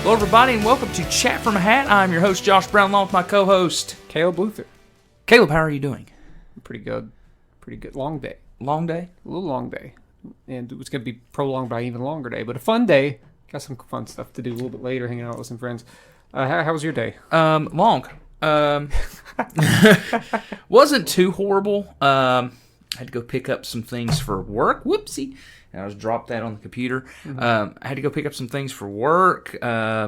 Hello, everybody, and welcome to Chat from a Hat. I'm your host, Josh Brown, along with my co-host, Caleb Luther. Caleb. How are you doing? Pretty good. Pretty good. Long day. Long day? A little long day. And it was going to be prolonged by an even longer day, but a fun day. Got some fun stuff to do a little bit later, hanging out with some friends. How was your day? Long. Wasn't too horrible. I had to go pick up some things for work. Whoopsie. And I just dropped that on the computer. I had to go pick up some things for work. Other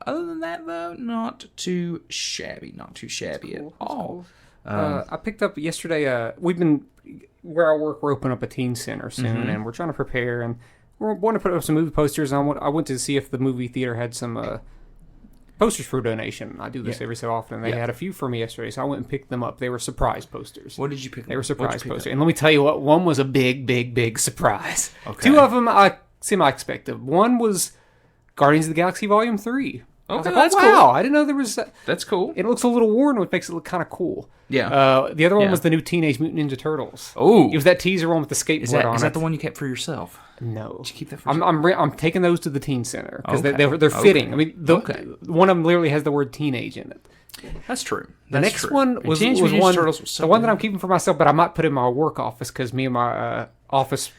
than that, though, not too shabby. Not too shabby at all. Cool. I picked up yesterday, where I work, we're opening up a teen center soon, and we're trying to prepare, and we want to put up some movie posters. And I went to see if the movie theater had some posters for donation. I do this every so often, and they had a few for me yesterday, so I went and picked them up. They were surprise posters. What did you pick up? They were surprise posters. And let me tell you what, one was a big surprise. Okay. Two of them I semi-expected. One was Guardians of the Galaxy Volume 3. Okay, that's cool. Wow, I didn't know there was... That's cool. It looks a little worn, which makes it look kind of cool. Yeah. The other one was the new Teenage Mutant Ninja Turtles. Oh. It was that teaser one with the skateboard on it. Is that the one you kept for yourself? No. Did you keep that for yourself? I'm taking those to the teen center, because Okay. they're fitting. Okay. I mean, one of them literally has the word teenage in it. That's true. The next one was one, the one that I'm keeping for myself, but I might put in my work office, because me and my office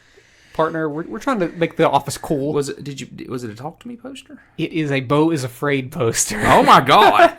partner, we're trying to make the office cool. Was it a Talk to Me poster? It is a Beau is Afraid poster. Oh my god.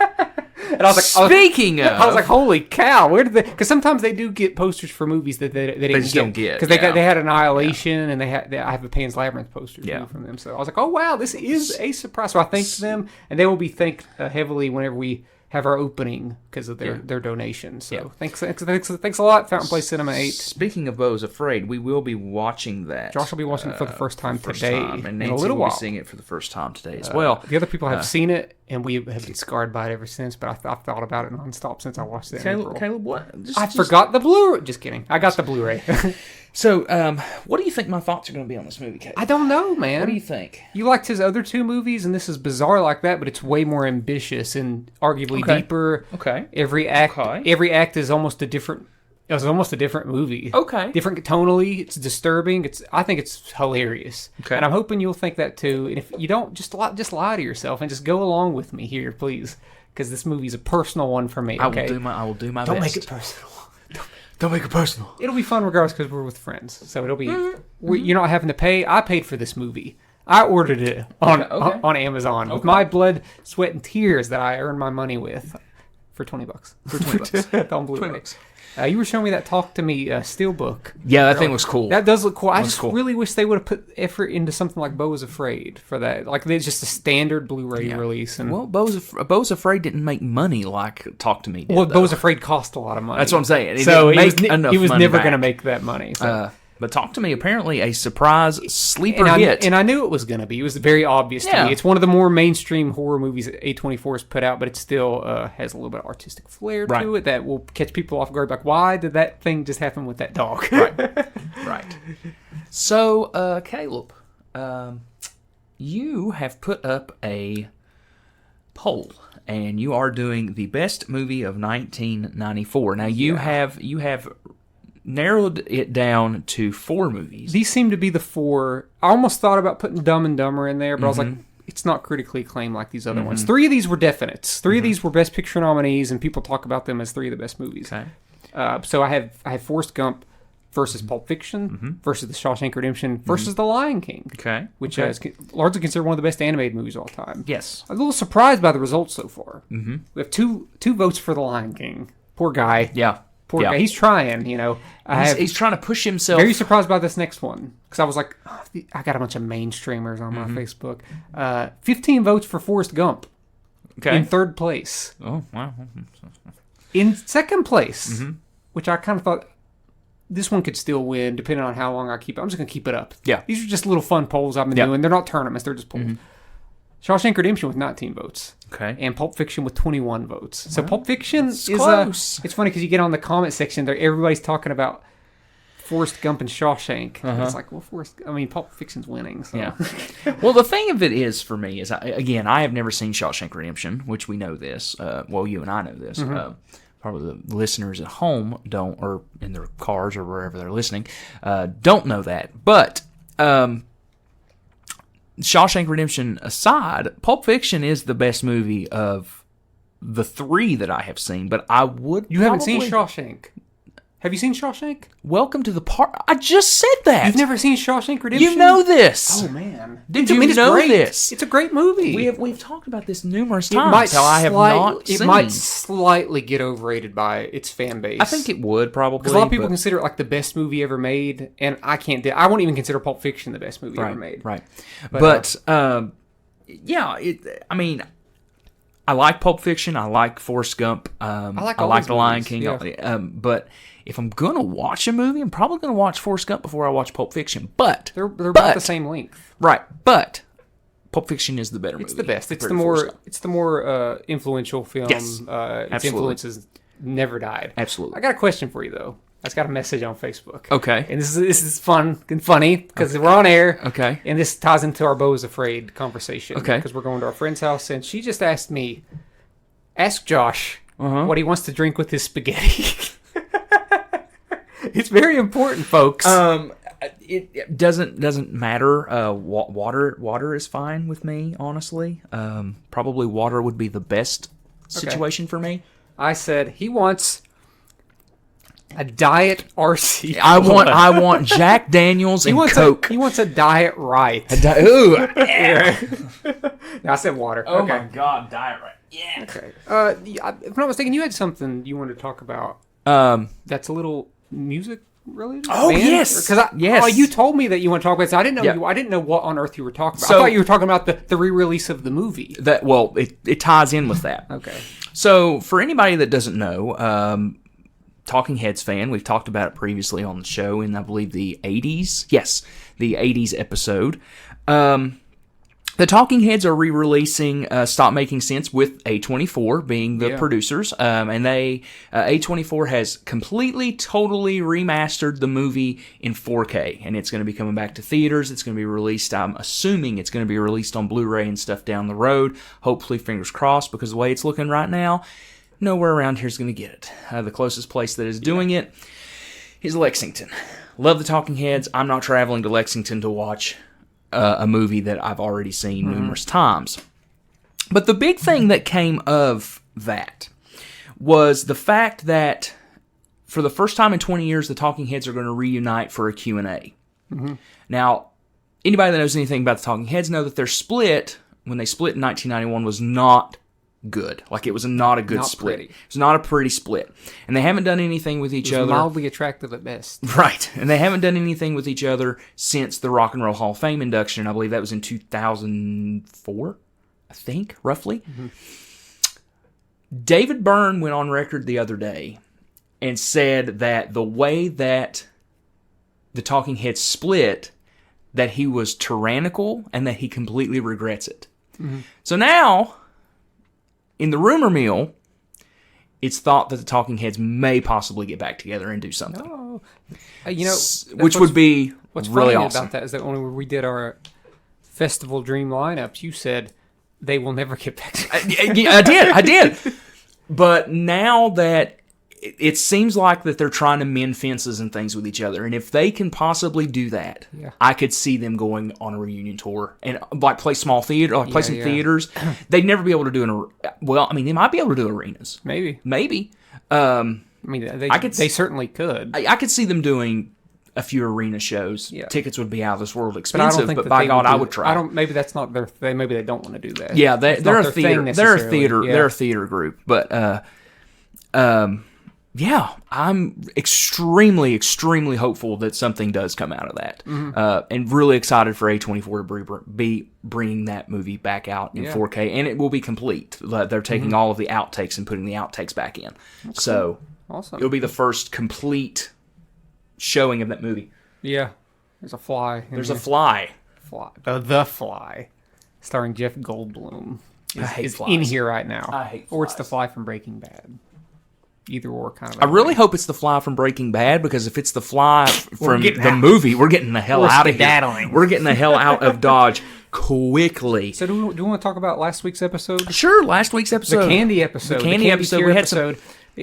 And I was like, Speaking of, I was like, holy cow! Where did they? Because sometimes they do get posters for movies that they didn't don't get, because they had Annihilation, and I have a Pan's Labyrinth poster from them. So I was like, oh wow, this is a surprise. So I thanked them, and they will be thanked heavily whenever we have our opening because of their donation. So thanks a lot, Fountain Place Cinema 8. Speaking of Beau's Afraid, we will be watching that. Josh will be watching it for the first time today, and Nancy in a little will while. be seeing it for the first time today as well. The other people have seen it, and we have been scarred by it ever since. But I've thought about it nonstop since I watched it. Caleb, what? I forgot the Blu-ray. Just kidding. I got the Blu-ray. So, what do you think my thoughts are going to be on this movie, Caleb? I don't know, man. What do you think? You liked his other two movies, and this is bizarre like that, but it's way more ambitious and arguably deeper. Okay. Every act is almost a different. It was almost a different movie. Okay. Different tonally. It's disturbing. I think it's hilarious. Okay. And I'm hoping you'll think that too. And if you don't, just lie to yourself and just go along with me here, please, because this movie's a personal one for me. Okay. I will do my Don't best. make it personal. Don't make it personal. It'll be fun regardless because we're with friends. So it'll be... You're not having to pay. I paid for this movie. I ordered it on Amazon with my blood, sweat, and tears that I earned my money with for $20. For $20. On Blu-ray. $20. You were showing me that Talk to Me Steelbook. Yeah, that thing was cool. That does look cool. I just really wish they would have put effort into something like Beau is Afraid for that. Like, it's just a standard Blu-ray release. And well, Beau's Afraid didn't make money like Talk to Me did. Well, Beau is Afraid cost a lot of money. That's what I'm saying. He was never going to make that money. So. But Talk to Me, apparently a surprise sleeper hit. And I knew it was going to be. It was very obvious to me. It's one of the more mainstream horror movies that A24 has put out, but it still has a little bit of artistic flair to it that will catch people off guard. Like, why did that thing just happen with that dog? Right. So, Caleb, you have put up a poll, and you are doing the best movie of 1994. Now, you have narrowed it down to 4 movies. These seem to be the 4. I almost thought about putting Dumb and Dumber in there, but I was like, it's not critically acclaimed like these other ones. 3 of these were definites. 3 of these were Best Picture nominees, and people talk about them as 3 of the best movies. Okay. So I have Forrest Gump versus Pulp Fiction versus The Shawshank Redemption versus The Lion King. Okay. Which is largely considered one of the best animated movies of all time. Yes. I'm a little surprised by the results so far. We have two votes for The Lion King. Poor guy. Yeah. Poor guy. He's trying, He's trying to push himself. Very surprised by this next one. Because I was like, I got a bunch of mainstreamers on my Facebook. 15 votes for Forrest Gump. Okay. In 3rd place. Oh, wow. In 2nd place, which I kind of thought, this one could still win, depending on how long I keep it. I'm just going to keep it up. Yeah. These are just little fun polls I've been doing. They're not tournaments. They're just polls. Shawshank Redemption with 19 votes. Okay. And Pulp Fiction with 21 votes. So Pulp Fiction is close. It's funny because you get on the comment section there, everybody's talking about Forrest Gump and Shawshank. It's like, well, Pulp Fiction's winning. So. Yeah. Well, the thing of it is, for me, is, I have never seen Shawshank Redemption, which we know this. Well, you and I know this. Probably the listeners at home don't, or in their cars or wherever they're listening, don't know that. But Shawshank Redemption aside, Pulp Fiction is the best movie of the three that I have seen. But I would. You haven't seen Shawshank? Have you seen Shawshank? Welcome to the part. I just said that. You've never seen Shawshank Redemption? You know this. Oh man, Did you know great. this? It's a great movie. We've talked about this numerous times. How I have not seen. It might slightly get overrated by its fan base. I think it would probably because a lot of people consider it like the best movie ever made, and I can't. I won't even consider Pulp Fiction the best movie ever made. Right. But yeah, I mean, I like Pulp Fiction. I like Forrest Gump. I like The Lion King. Yeah. But if I'm gonna watch a movie, I'm probably gonna watch Forrest Gump before I watch Pulp Fiction. But they're about the same length, right? But Pulp Fiction is the better movie. It's the best. It's the more influential film. Yes, its influence has never died. Absolutely. I got a question for you though. I just got a message on Facebook. Okay. And this is fun and funny because we're on air. Okay. And this ties into our Bo is Afraid conversation. Okay. Because we're going to our friend's house, and she just asked me, ask Josh what he wants to drink with his spaghetti. It's very important, folks. It doesn't matter. Water is fine with me, honestly. Probably water would be the best situation for me. I said he wants a Diet RC. I want Jack Daniels and Coke. He wants a Diet Right. Ooh. Yeah. No, I said water. Oh my God, Diet Right. Yeah. Okay. If I'm not mistaken, you had something you wanted to talk about. That's a little music related. Oh yes, because you told me that you want to talk about it. So I didn't know I didn't know what on earth you were talking about. So, I thought you were talking about the re-release of the movie. It ties in with that. Okay. So for anybody that doesn't know, Talking Heads fan, we've talked about it previously on the show in I believe the 80s. Yes, the 80s episode. The Talking Heads are re-releasing Stop Making Sense with A24 being the producers, and they A24 has completely, totally remastered the movie in 4K, and it's going to be coming back to theaters. It's going to be released. I'm assuming it's going to be released on Blu-ray and stuff down the road. Hopefully, fingers crossed, because the way it's looking right now, nowhere around here is going to get it. The closest place that is doing it is Lexington. Love the Talking Heads. I'm not traveling to Lexington to watch a movie that I've already seen numerous times. But the big thing that came of that was the fact that for the first time in 20 years, the Talking Heads are going to reunite for a Q&A. Now, anybody that knows anything about the Talking Heads know that their split, when they split in 1991, was not good. Like, it was not a good split. Pretty. It was not a pretty split. And they haven't done anything with each other. Mildly attractive at best. Right. And they haven't done anything with each other since the Rock and Roll Hall of Fame induction. I believe that was in 2004, I think, roughly. David Byrne went on record the other day and said that the way that the Talking Heads split, that he was tyrannical and that he completely regrets it. So now, in the rumor mill, it's thought that the Talking Heads may possibly get back together and do something. Oh. Which would be what's really funny awesome. About that is that when we did our Festival Dream lineups, you said they will never get back together. I did. But now that it seems like that they're trying to mend fences and things with each other, and if they can possibly do that, I could see them going on a reunion tour and like play small theater, like play some theaters. They'd never be able to do they might be able to do arenas. Maybe. They certainly could. I could see them doing a few arena shows. Tickets would be out of this world expensive, but I don't think but by God, I would try. Maybe that's not their thing. Maybe they don't want to do that. Yeah, they're a theater. They're a theater group, but yeah, I'm extremely, extremely hopeful that something does come out of that. And really excited for A24 to be bringing that movie back out in 4K. And it will be complete. They're taking all of the outtakes and putting the outtakes back in. That's so cool. Awesome. It'll be the first complete showing of that movie. Yeah. There's a fly. There's a fly. The Fly. Starring Jeff Goldblum. Is in here right now. I hate flies. Or it's the Fly from Breaking Bad. Either or kind of. I really hope it's the Fly from Breaking Bad, because if it's the Fly from the movie, we're getting the hell out of here. We're getting the hell out of Dodge quickly. So do we want to talk about last week's episode? Sure, last week's episode. The candy episode. The candy episode. We had some.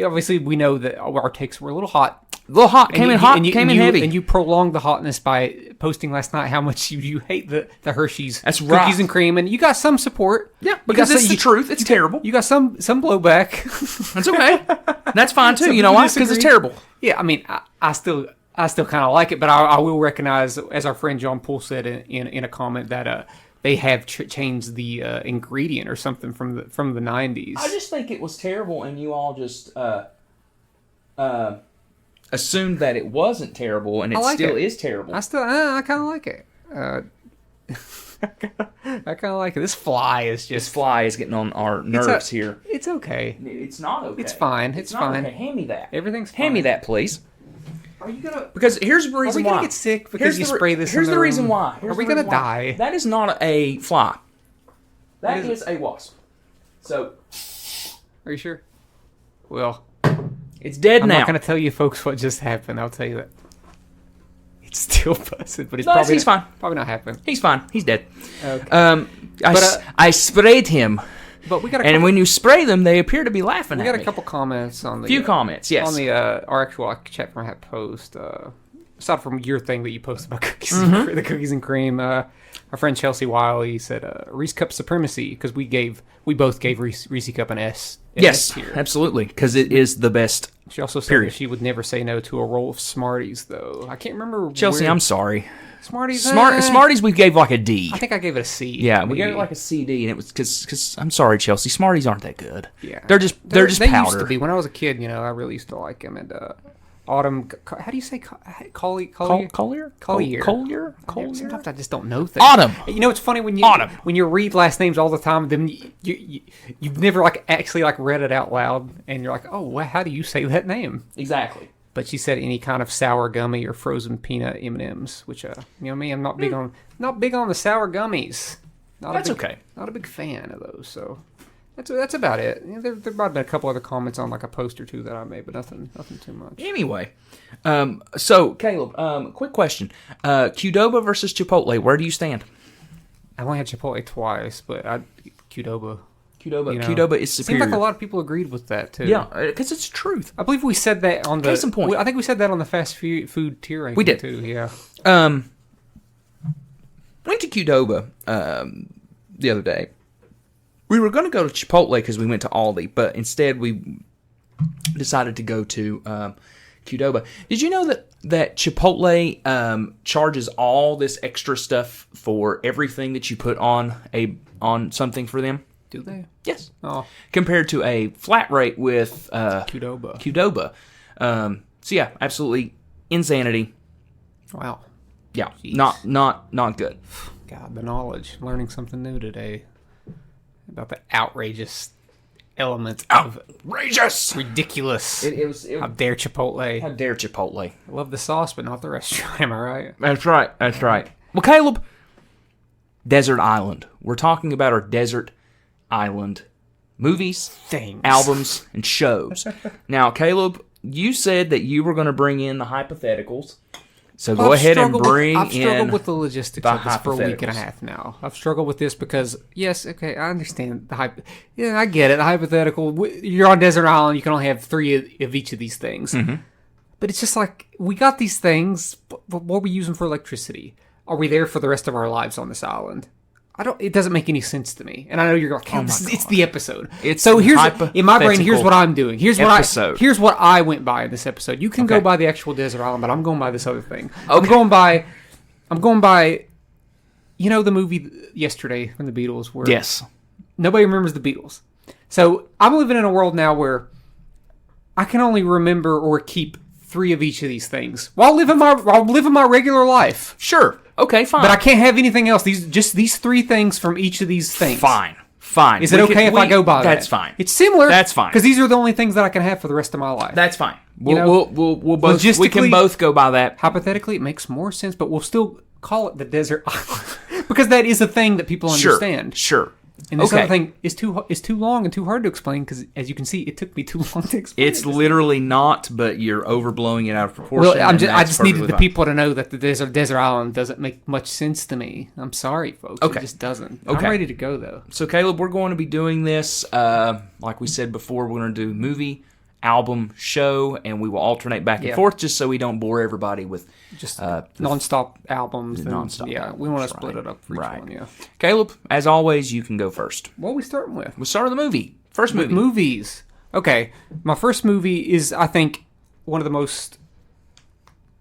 Obviously, we know that our takes were a little hot A little hot. Came in hot. Came in heavy. And you prolonged the hotness by posting last night how much you hate the Hershey's That's cookies right. and cream, and you got some support. Yeah, because it's the truth. It's terrible. You got some blowback. That's okay. That's fine too. Some You know why? people Because it's disagree. terrible. Yeah, I mean, I still kind of like it, but I will recognize, as our friend John Poole said in a comment, that they have changed the ingredient or something from the 90s. I just think it was terrible, and you all just assumed that it wasn't terrible, and it like still it. is terrible. I kind of like it. I kind of like it. This fly is This just. fly is getting on our nerves here. It's okay. It's not okay. It's fine. It's not fine. Okay. Hand me that. Everything's fine. Hand me that, please. Are you gonna? Because here's the Are reason we gonna why. get sick because you spray this? Here's in the reason room? why. Here's Are we the gonna reason why. die? That is not a fly. That What is is a wasp. So Are you sure? Well, it's dead I'm now. not gonna tell you folks what just happened. I'll tell you that. It's still buzzing, but it's No, probably he's fine. Probably not happening. He's fine. He's dead. Okay. I, I sprayed him, But we got a and couple, when you spray them, they appear to be laughing we at got me. a couple comments on the Few comments, yes. on the our actual chat from that post. Aside from your thing that you posted about cookies, Mm-hmm. the cookies and cream, our friend Chelsea Wiley said Reese Cup supremacy because we both gave Reese Cup an S. Yes, tier. absolutely, because it is the best. She also said Period. that she would never say no to a roll of Smarties, though. I can't remember. Chelsea, where- I'm sorry. Smarties. Smarties, we gave like a D. I think I gave it a C. Yeah, we maybe. gave it like a CD, and it was because I'm sorry, Chelsea. Smarties aren't that good. Yeah, they're just they powder. used to be when I was a kid. I really used to like them. And Autumn, how do you say Collier? Collier. Collier. Collier. Sometimes I just don't know things. Autumn. It's funny when you Autumn. when you read last names all the time, then you've never actually read it out loud, and you're like, oh, well, how do you say that name? Exactly. But she said any kind of sour gummy or frozen peanut M&Ms, which me, I'm not big on the sour gummies. That's okay. Not a big fan of those. So that's about it. There might have been a couple other comments on a post or two that I made, but nothing too much. Anyway, so Caleb, quick question: Qdoba versus Chipotle. Where do you stand? I only had Chipotle twice, but Qdoba. Qdoba is superior. Seems like a lot of people agreed with that too. Yeah, because it's truth. I believe we said that on the. Case in point. I think we said that on the fast food tier ranking We did. too. Yeah. Went to Qdoba the other day. We were going to go to Chipotle because we went to Aldi, but instead we decided to go to Qdoba. Did you know that Chipotle charges all this extra stuff for everything that you put on something for them? Do they? Yes. Oh, Compared to a flat rate with Qdoba. Qdoba. So yeah, absolutely insanity. Wow. Yeah, Jeez. not good. God, the knowledge. Learning something new today about the outrageous elements of Outrageous. ridiculous. It was. How dare Chipotle? How dare Chipotle? I love the sauce, but not the restaurant. Am I right? That's right. That's right. Well, Caleb, Desert Island. We're talking about our Desert Island movies, Things. albums, and shows. Now, Caleb, you said that you were going to bring in the hypotheticals. So go ahead and bring I've struggled in with the logistics the of this for a week and a hypotheticals. half now. I've struggled with this because, yes, okay, I understand the hype. Yeah, I get it. The hypothetical. You're on Desert Island. You can only have 3 of each of these things. Mm-hmm. But it's just like we got these things. But what are we using for electricity? Are we there for the rest of our lives on this island? It doesn't make any sense to me. And I know you're like, oh, it's the episode. It's so here's hypothetical in my brain. Here's what I'm doing. Here's what I went by in this episode. You can go Okay. by the actual desert island, but I'm going by this other thing. I'm going by. The movie yesterday from the Beatles, where Yes. nobody remembers the Beatles. So I'm living in a world now where I can only remember or keep 3 of each of these things while living my regular life. Sure. Okay, fine. But I can't have anything else. These 3 things from each of these things. Fine. Is it okay if I go by that? That's fine. It's similar. That's fine. Because these are the only things that I can have for the rest of my life. That's fine. You know, We'll both. We can logistically- both go by that. Hypothetically, it makes more sense, but we'll still call it the desert island because that is a thing that people understand. Sure. And this Okay. other thing is too long and too hard to explain because, as you can see, it took me too long to explain. It's literally not, but you're overblowing it out of proportion. Well, I and just that's needed perfectly the fine. people to know that the desert island doesn't make much sense to me. I'm sorry, folks. Okay. It just doesn't. Okay. I'm ready to go though. So, Caleb, we're going to be doing this. Like we said before, we're going to do movie, album show, and we will alternate back and forth just so we don't bore everybody with just nonstop albums. Nonstop. Yeah, we want to split right. it up for each one. Yeah. Caleb, as always, you can go first. What are we starting with? We'll start with the movie. First movie. Movies. Okay, my first movie is, I think, one of the most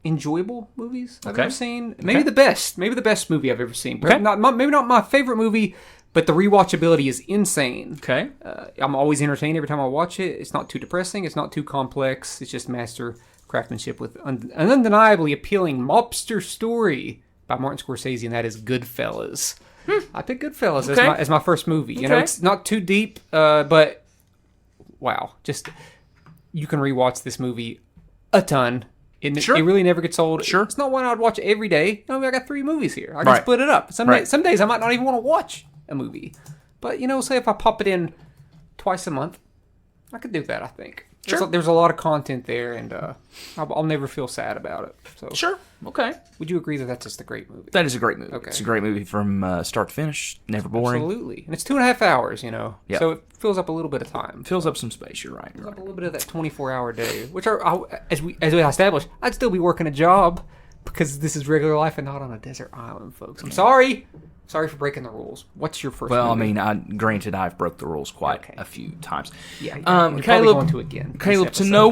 enjoyable movies I've ever seen. Maybe the best. Maybe the best movie I've ever seen. Okay. Maybe not my favorite movie, but the rewatchability is insane. Okay. I'm always entertained every time I watch it. It's not too depressing. It's not too complex. It's just master craftsmanship with an undeniably appealing mobster story by Martin Scorsese, and that is Goodfellas. I picked Goodfellas as my first movie. You know, it's not too deep, but wow, just you can rewatch this movie a ton. It really never gets old. Sure. It's not one I'd watch every day. I got 3 movies here. I can split it up. Some days I might not even want to watch a movie. But, say if I pop it in twice a month, I could do that, I think. Sure. There's a lot of content there, and I'll never feel sad about it. So, Sure. Okay. Would you agree that that's just a great movie? That is a great movie. Okay. It's a great movie from start to finish. Never boring. Absolutely. And it's 2.5 hours, Yep. So it fills up a little bit of time. Fills up some space. You're right. Fills up a little bit of that 24-hour day, which as we established, I'd still be working a job because this is regular life and not on a desert island, folks. I'm sorry. Sorry for breaking the rules. What's your first movie? Granted, I've broke the rules quite a few times. Yeah, we're probably going to again. Caleb, to no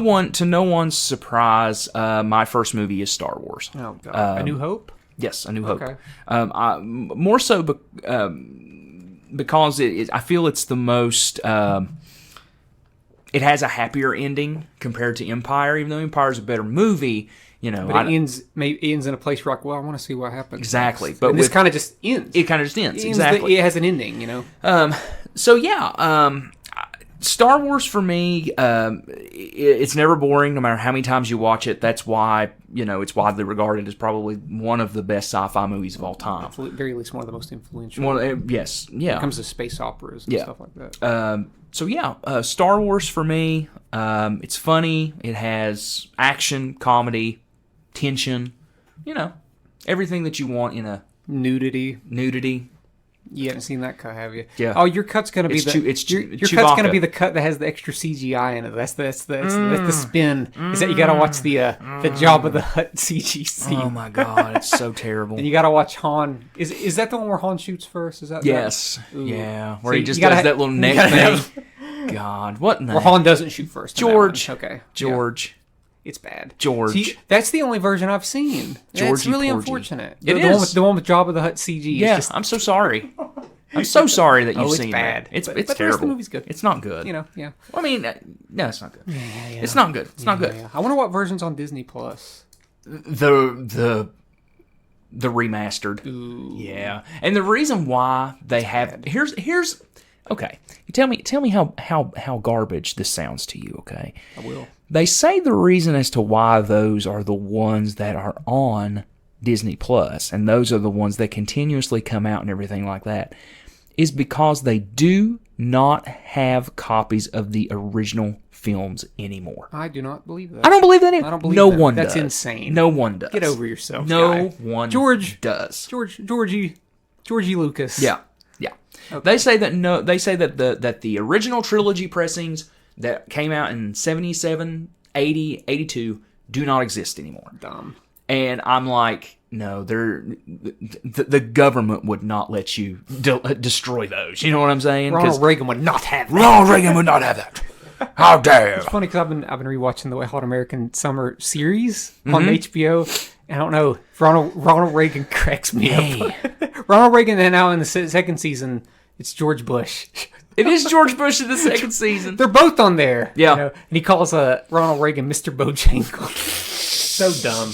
one's surprise, my first movie is Star Wars. Oh, God. A New Hope? Yes, A New Hope. Okay. More so because I feel it's the most... it has a happier ending compared to Empire, even though Empire is a better movie. But it ends in a place where I want to see what happens. Exactly. Next. But this kind of just ends. It kind of just ends. Exactly. It has an ending, Star Wars for me, it's never boring no matter how many times you watch it. That's why, it's widely regarded as probably one of the best sci-fi movies of all time. At the very least, one of the most influential. Yes. Yeah. When it comes to space operas and stuff like that. Star Wars for me, it's funny. It has action, comedy, tension, everything that you want in a nudity. You haven't seen that cut, have you? Yeah. Oh, your cut's gonna be your cut's gonna be the cut that has the extra CGI in it. That's the spin. Is that you gotta watch the Jabba the Hutt CG scene? Oh my God, it's so terrible. And you gotta watch Han. Is that the one where Han shoots first? Is that? Yes. Yeah. Where he just does that little neck thing. God, what name? Where Han doesn't shoot first. George. Okay. George. Yeah. It's bad. George. See, that's the only version I've seen. It's really unfortunate. It is. The one with Jabba the Hutt CG. Yeah, I'm so sorry. I'm so sorry that you've seen bad. It's but terrible. The rest of the movie's good. It's not good. Yeah. Well, I mean, no, it's not good. Yeah. It's not good. It's not good. Yeah. I wonder what version's on Disney Plus. The remastered. Ooh. Yeah. And the reason why they have here's okay. You tell me how garbage this sounds to you, okay? I will. They say the reason as to why those are the ones that are on Disney Plus, and those are the ones that continuously come out and everything like that, is because they do not have copies of the original films anymore. I do not believe that. I don't believe that either. I don't believe no that. one That's does. insane. No one does. Get over yourself. No guy. one George does. Georgie Lucas. Yeah. Okay. They say that the original trilogy pressings that came out in 77, 80, 82 do not exist anymore. Dumb. And I'm like, no, the government would not let you destroy those. You know what I'm saying? Ronald Reagan would not have that. Ronald Reagan would not have that. How dare you? It's funny because I've been rewatching the Wet Hot American Summer series on HBO. I don't know. Ronald Reagan cracks me up. Ronald Reagan, and now in the second season, it's George Bush. It is George Bush in the second season. They're both on there. Yeah. And he calls Ronald Reagan Mr. Bojangles. So dumb.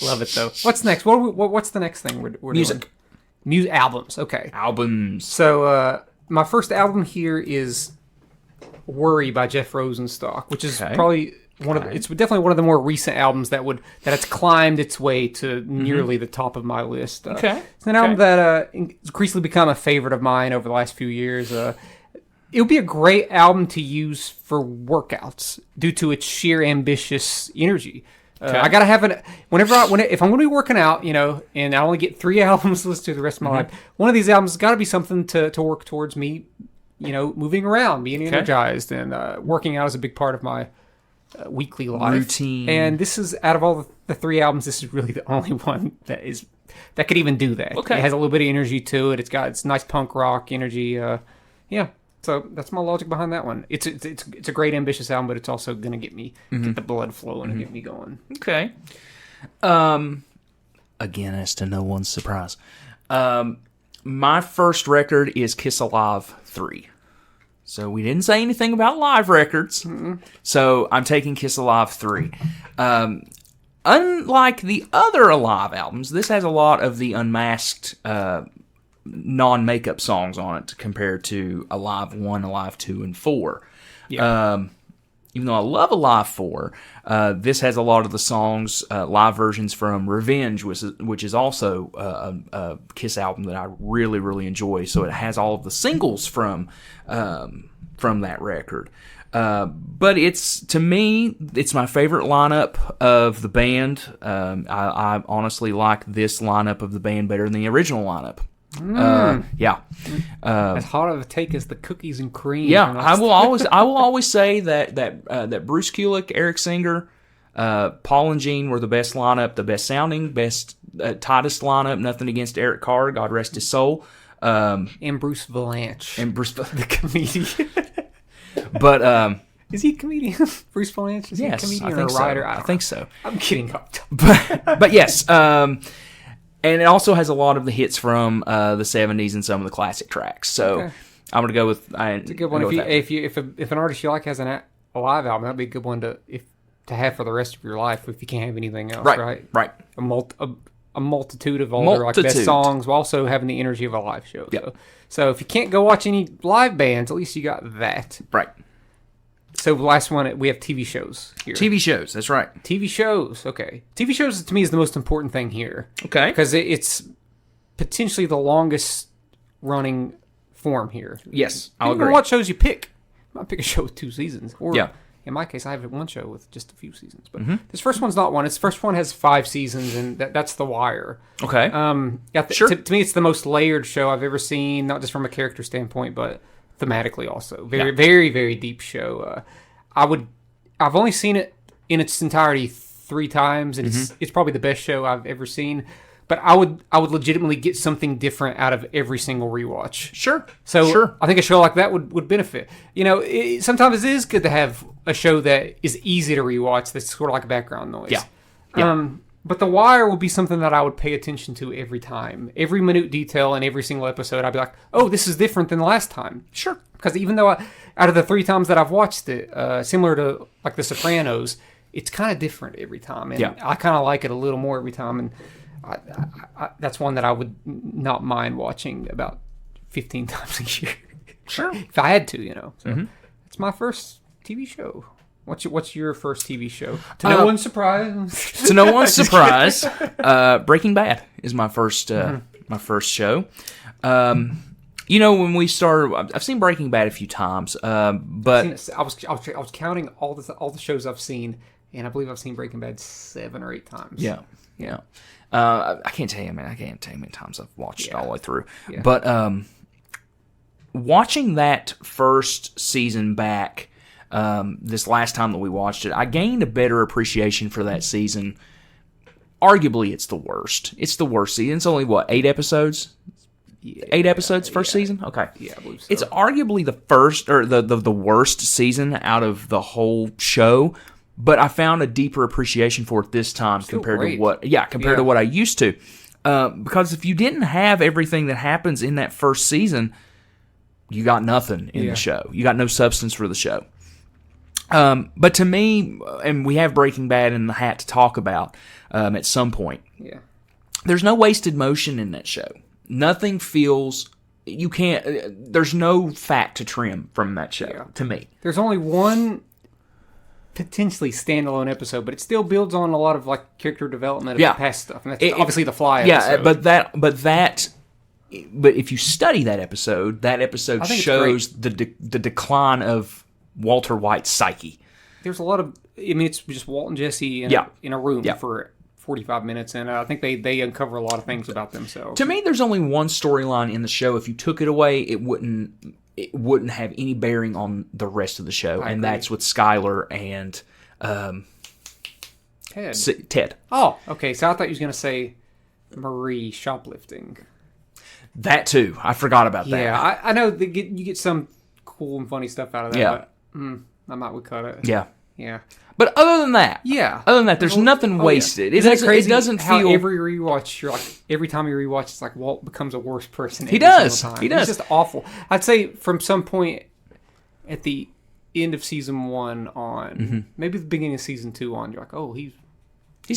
Love it, though. What's next? What's the next thing we're Music. Doing? Albums. Okay. Albums. So my first album here is Worry by Jeff Rosenstock, which is probably it's definitely one of the more recent albums that it's climbed its way to nearly the top of my list. It's an album that increasingly become a favorite of mine over the last few years. It would be a great album to use for workouts due to its sheer ambitious energy. I gotta have it if I'm going to be working out, and I only get 3 albums to listen to the rest of my life. One of these albums has got to be something to work towards me, moving around, being energized, and working out is a big part of my weekly life routine. And this is, out of all the 3 albums, this is really the only one that could even do that. Okay. It has a little bit of energy to it. It's nice punk rock energy. Yeah. So that's my logic behind that one. It's a great ambitious album, but it's also gonna get the blood flowing and get me going. Okay. Again, as to no one's surprise, my first record is Kiss Alive 3. So we didn't say anything about live records. Mm-mm. So I'm taking Kiss Alive 3. Unlike the other Alive albums, this has a lot of the unmasked non-makeup songs on it compared to Alive 1, Alive 2, and 4. Yeah. Even though I love Alive 4, this has a lot of the songs, live versions from Revenge, which is also a Kiss album that I really, really enjoy. So it has all of the singles from that record. But to me, it's my favorite lineup of the band. I honestly like this lineup of the band better than the original lineup. Yeah. As hot of a take as the cookies and cream. Yeah, I will always say that Bruce Kulick, Eric Singer, Paul and Gene were the best lineup, the best sounding, tightest lineup. Nothing against Eric Carr, God rest his soul. And Bruce Valanche. The comedian. But is he a comedian? Bruce Valanche? Is he a comedian or a writer? So. I think so. I'm kidding. But yes. And it also has a lot of the hits from the 70s and some of the classic tracks. So okay. I'm going to go with... It's a good one. If an artist you like has a live album, that'd be a good one to have for the rest of your life if you can't have anything else, right? Right. A multitude of older like best songs while also having the energy of a live show. Yep. So if you can't go watch any live bands, at least you got that. Right. So the last one, we have TV shows here. TV shows, that's right. TV shows, okay. TV shows, to me, is the most important thing here. Okay. Because it's potentially the longest running form here. Yes, I'll agree. What shows you pick. You might pick a show with 2 seasons. Or in my case, I have one show with just a few seasons. But this first one's not one. This first one has 5 seasons, and that's The Wire. Okay. Sure. To me, it's the most layered show I've ever seen, not just from a character standpoint, but... thematically also very very deep show. I've only seen it in its entirety 3 times, and it's probably the best show I've ever seen, but I would legitimately get something different out of every single rewatch. Sure. I think a show like that would benefit. Sometimes it is good to have a show that is easy to rewatch, that's sort of like background noise. But The Wire will be something that I would pay attention to every time. Every minute detail in every single episode, I'd be like, oh, this is different than the last time. Sure. Because even though out of the 3 times that I've watched it, similar to like The Sopranos, it's kind of different every time. And I kind of like it a little more every time. And I, that's one that I would not mind watching about 15 times a year. Sure. If I had to, So it's my first TV show. What's your first TV show? To no one's surprise. To no one's surprise, Breaking Bad is my first show. When we started, I've seen Breaking Bad a few times, but I was counting all the shows I've seen, and I believe I've seen Breaking Bad 7 or 8 times. Yeah. I can't tell you, man. I can't tell you how many times I've watched it all the way through. Yeah. But watching that first season back. This last time that we watched it, I gained a better appreciation for that season. Arguably, it's the worst. It's the worst season. It's only, 8 episodes? 8 episodes first season? Okay. Yeah, I believe so. It's arguably the first, or the worst season out of the whole show, but I found a deeper appreciation for it this time compared to what I used to. Because if you didn't have everything that happens in that first season, you got nothing in the show. You got no substance for the show. But to me, and we have Breaking Bad in the hat to talk about at some point. Yeah. There's no wasted motion in that show. Nothing feels... You can't... There's no fat to trim from that show, to me. There's only one potentially standalone episode, but it still builds on a lot of character development of past stuff. And that's obviously the Fly episode. But if you study that episode shows the decline of Walter White's psyche. There's a lot of... it's just Walt and Jesse in a room for 45 minutes, and I think they uncover a lot of things about themselves. To me, there's only one storyline in the show. If you took it away, it wouldn't have any bearing on the rest of the show, and that's with Skyler and Ted. Ted. Oh, okay. So I thought you was gonna say Marie shoplifting. That too. I forgot about that. Yeah, I know you get some cool and funny stuff out of that. Yeah. But, I might would cut it. Yeah. Yeah. But other than that, Yeah. there's nothing wasted. Isn't it crazy? It doesn't how feel. every rewatch, you're like every time you rewatch, it's like Walt becomes a worse person. He every does. single time. He does. It's just awful. I'd say from some point at the end of season 1 on, maybe the beginning of season 2 on, you're like, oh, he's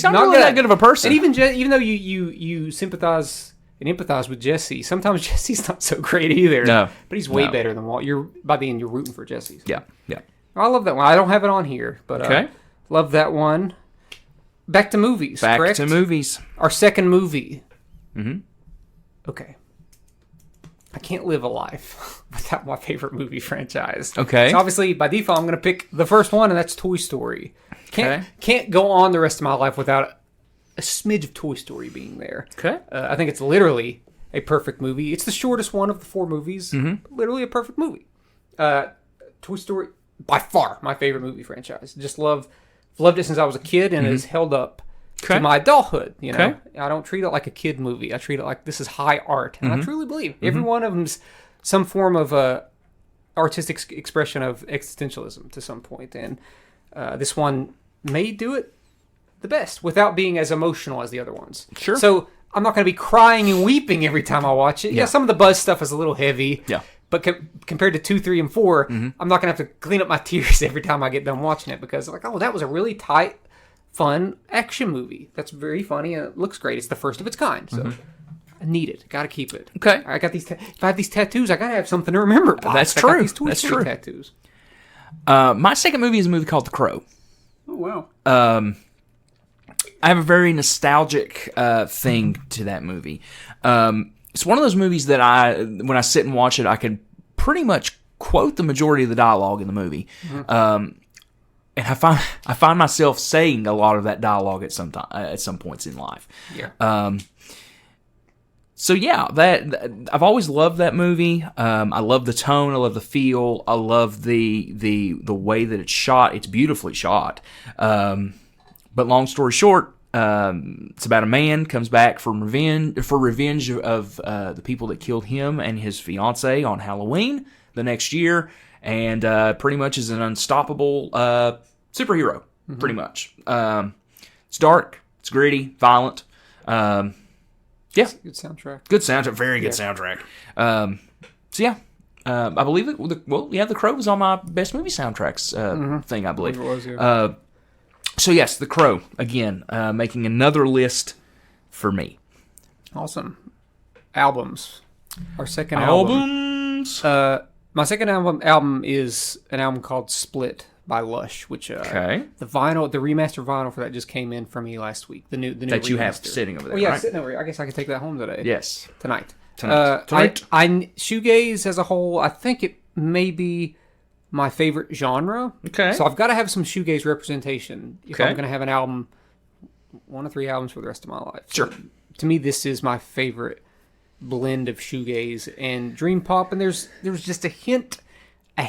not really that good of a person. And even though you sympathize and empathize with Jesse, sometimes Jesse's not so great either. No. But he's way better than Walt. By the end, you're rooting for Jesse. So. Yeah. Yeah. I love that one. I don't have it on here, but Okay. love that one. Back to movies. Back correct? to movies. Our second movie. Mm-hmm. Okay. I can't live a life without my favorite movie franchise. Okay. So obviously, by default, I'm going to pick the first one, and that's Toy Story. Can't go on the rest of my life without a smidge of Toy Story being there. Okay. I think it's literally a perfect movie. It's the shortest one of the 4 movies. Mm-hmm. Literally a perfect movie. Toy Story, by far, my favorite movie franchise. Just loved it since I was a kid, and it's held up to my adulthood. You know, I don't treat it like a kid movie. I treat it like this is high art, and I truly believe every one of them's some form of artistic expression of existentialism to some point, and this one may do it the best without being as emotional as the other ones. Sure. So I'm not going to be crying and weeping every time I watch it. Yeah, some of the Buzz stuff is a little heavy. Yeah. But compared to 2, 3, and 4, I'm not going to have to clean up my tears every time I get done watching it because, like, oh, that was a really tight, fun action movie. That's very funny and it looks great. It's the first of its kind. So I need it. Got to keep it. Okay. I got these. If I have these tattoos, I got to have something to remember. That's I got true. these Toy That's Story true. tattoos. My second movie is a movie called The Crow. Oh, wow. I have a very nostalgic thing to that movie. It's one of those movies that when I sit and watch it, I can pretty much quote the majority of the dialogue in the movie. And I find myself saying a lot of that dialogue at some points in life. Yeah. So yeah, that I've always loved that movie. I love the tone. I love the feel. I love the way that it's shot. It's beautifully shot. But long story short, it's about a man comes back for revenge of the people that killed him and his fiancée on Halloween the next year, and pretty much is an unstoppable superhero. Pretty much. It's dark. It's gritty. Violent. Yeah, Good soundtrack. good soundtrack. Very good soundtrack. So yeah. I believe The Crow was on my best movie soundtracks thing, I believe. It was, yeah. So yes, The Crow, again, making another list for me. Awesome. Albums. Our second album. My second album is an album called Split by Lush, which Okay. the remastered vinyl for that just came in for me last week. The new That you have remaster. sitting over there, Oh yeah, right? sitting over here. I guess I can take that home today. Yes. Tonight. Tonight. I shoegaze as a whole, I think it may be my favorite genre. Okay. So I've got to have some shoegaze representation if I'm going to have an album, 1 or 3 albums for the rest of my life. Sure. So, to me, this is my favorite blend of shoegaze and dream pop, and there's just a hint of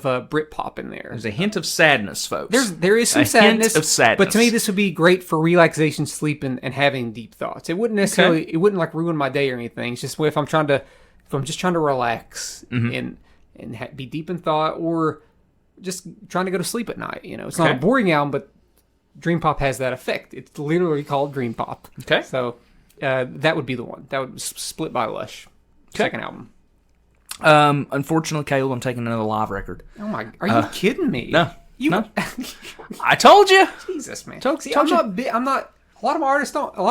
Britpop in there. There's a hint of sadness, folks. There is some a sadness, hint of sadness. but to me this would be great for relaxation, sleep, and having deep thoughts. It wouldn't necessarily, it wouldn't like ruin my day or anything. It's just if I'm just trying to relax and be deep in thought, or just trying to go to sleep at night. You know, it's not a boring album, but dream pop has that effect. It's literally called dream pop. Okay. So that would be the one. That would be Split by Lush. Second album. Unfortunately, Caleb, I'm taking another live record. Oh my! Are you kidding me? No. You. No. I told you. Jesus, man. Told See, you. I'm not. A lot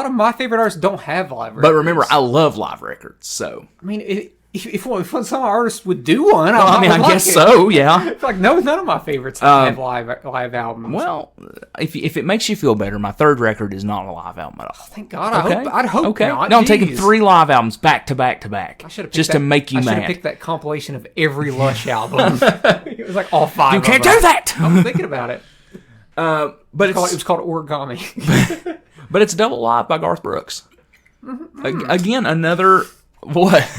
of my favorite artists don't have live records. But remember, I love live records, so. I mean, if some artists would do one, I guess so, yeah. It's like none of my favorites have live albums. Well, if it makes you feel better, my third record is not a live album at all. Thank God. I'd hope not. No, I'm taking 3 live albums back to back to back. Just to make you I should have mad. picked that compilation of every Lush album. It was like all 5. You can't do that. I'm thinking about it. But It was called Origami. But it's double live by Garth Brooks. Again, another what?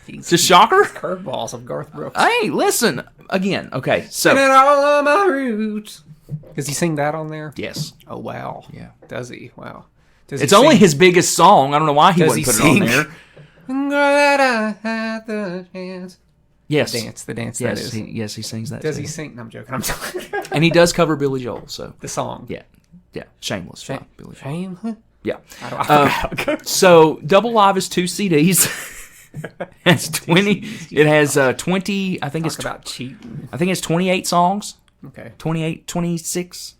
It's a shocker. Curveballs of Garth Brooks. Hey, listen again. Okay, so And all of my roots. Does he sing that on there? Yes. Oh, wow. Yeah. Does he? Wow. Does It's he only sing- his biggest song. I don't know why he Does wouldn't he put sing? it on there. That I had the chance. Yes. The dance Yes, that is. he sings that. Does too. he sing? No, I'm joking. I'm joking. And he does cover Billy Joel. So The song. yeah. Shameless. by Billy Joel. Shame? Yeah. I forgot how it goes. So Double Live is 2 CDs. It's 20. It has 20. I think Talk it's. about cheating. I think it's 28 songs. Okay. 26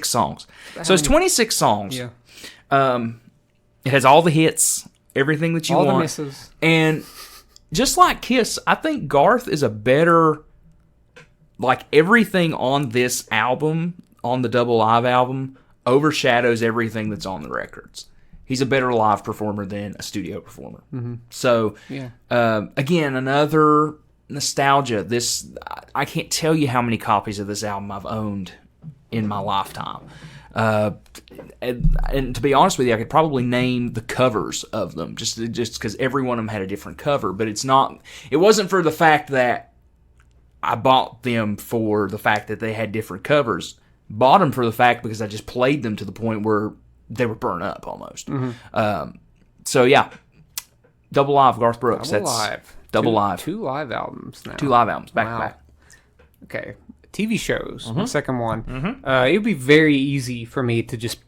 songs. So it's many- 26 songs. Yeah. It has all the hits, everything that you All want. the misses. And just like Kiss, I think Garth is a better, like everything on this album, on the Double Live album, overshadows everything that's on the records. He's a better live performer than a studio performer. Mm-hmm. So, Yeah. Again, another nostalgia. I can't tell you how many copies of this album I've owned in my lifetime. And to be honest with you, I could probably name the covers of them just because every one of them had a different cover. But it wasn't for the fact that I bought them for the fact that they had different covers. Bought them for the fact because I just played them to the point where they were burnt up almost. Mm-hmm. So yeah, Double Live, Garth Brooks. Double That's Live. Double Live. 2 live albums now. 2 live albums back Wow. to back. Okay. TV shows. Mm-hmm. The second one. It would be very easy for me to just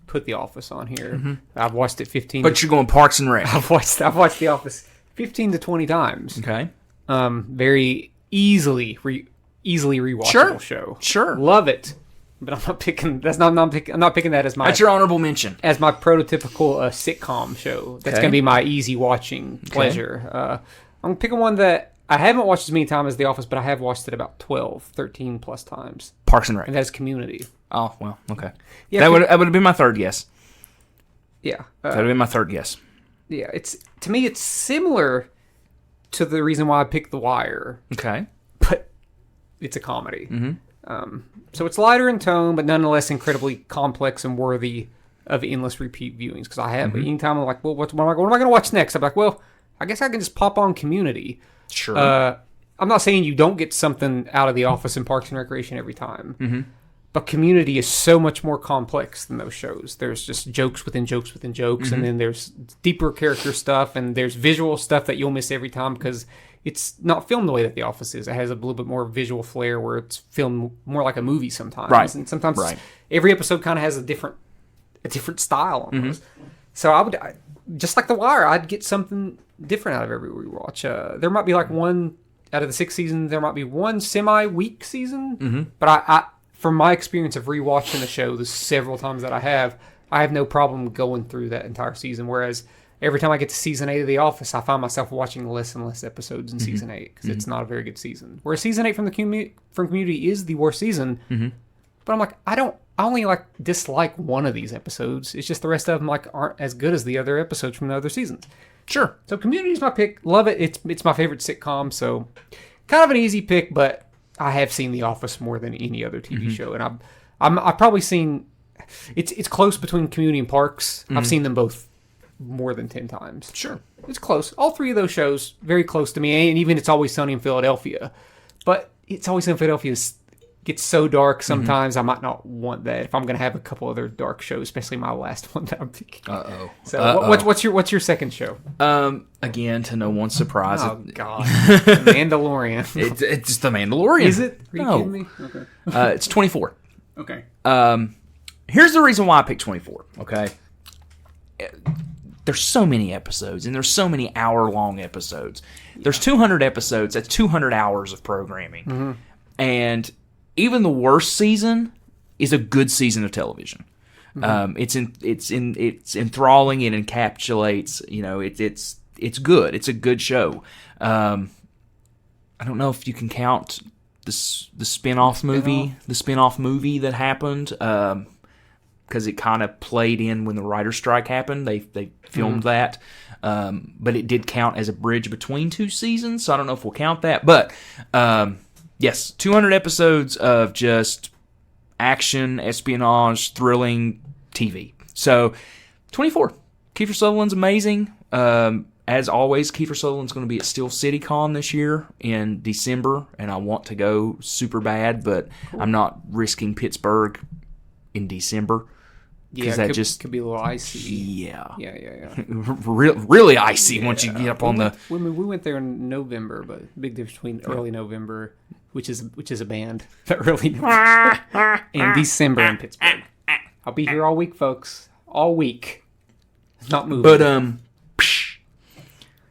put The Office on here. I've watched it 15. But you're going Parks and Rec. I've watched The Office 15 to 20 times. Okay. Very easily rewatchable Sure. show. Sure. Love it. But I'm not picking. I'm not picking that as my That's your honorable mention. prototypical sitcom show. That's Okay. going to be my easy watching pleasure. I'm picking one that I haven't watched as many times as The Office, but I have watched it about 12, 13 plus times. Parks and Rec. And that's Community. Oh, well, okay. Yeah, that would have been my third guess. Yeah. That would have been my third guess. Yeah. To me, it's similar to the reason why I picked The Wire, Okay. but it's a comedy. Mm-hmm. So it's lighter in tone, but nonetheless incredibly complex and worthy of endless repeat viewings. Because I have anytime I'm like, well, what am I going to watch next? I'm like, well, I guess I can just pop on Community. Sure. I'm not saying you don't get something out of The Office and Parks and Recreation every time, but Community is so much more complex than those shows. There's just jokes within jokes within jokes, and then there's deeper character stuff, and there's visual stuff that you'll miss every time because it's not filmed the way that The Office is. It has a little bit more visual flair where it's filmed more like a movie sometimes. Right. And sometimes Right. every episode kind of has a different style almost. So just like The Wire, I'd get something different out of every rewatch. There might be like one out of the 6 seasons, there might be one semi-weak season. But I from my experience of rewatching the show, the several times that I have no problem going through that entire season. Whereas every time I get to season 8 of The Office, I find myself watching less and less episodes in season 8 because it's not a very good season. Whereas season 8 from Community is the worst season. But I'm like, I only like dislike one of these episodes. It's just the rest of them like aren't as good as the other episodes from the other seasons. Sure. So Community is my pick. Love it. It's my favorite sitcom. So kind of an easy pick, but I have seen The Office more than any other TV show, and I've probably seen. It's close between Community and Parks. I've seen them both more than 10 times. Sure. It's close. All 3 of those shows very close to me, and even It's Always Sunny in Philadelphia. But It's Always Sunny in Philadelphia gets so dark sometimes I might not want that if I'm going to have a couple other dark shows, especially my last one that I'm picking. Uh-oh. So what's your second show? Again, to no one's surprise, Oh God, The Mandalorian. it's The Mandalorian. Is it? Are you No. kidding me? Okay. It's 24. Okay. Here's the reason why I picked 24, okay? There's so many episodes, and there's so many hour-long episodes. There's 200 episodes. That's 200 hours of programming. And even the worst season is a good season of television. It's enthralling. It encapsulates. It's good. It's a good show. I don't know if you can count the spin-off movie, that happened, because it kind of played in when the writer's strike happened. They filmed that, but it did count as a bridge between 2 seasons. So I don't know if we'll count that, but yes, 200 episodes of just action, espionage, thrilling TV. So 24. Kiefer Sutherland's amazing. as always, Kiefer Sutherland's going to be at Steel City Con this year in December, and I want to go super bad, but I'm not risking Pittsburgh in December. Yeah, that could be a little icy. Yeah. Yeah. Really icy once you get up on the... We went there in November, but big difference between early November, which is a band, the early November, and December in Pittsburgh. I'll be here all week, folks. All week. Not moving. But,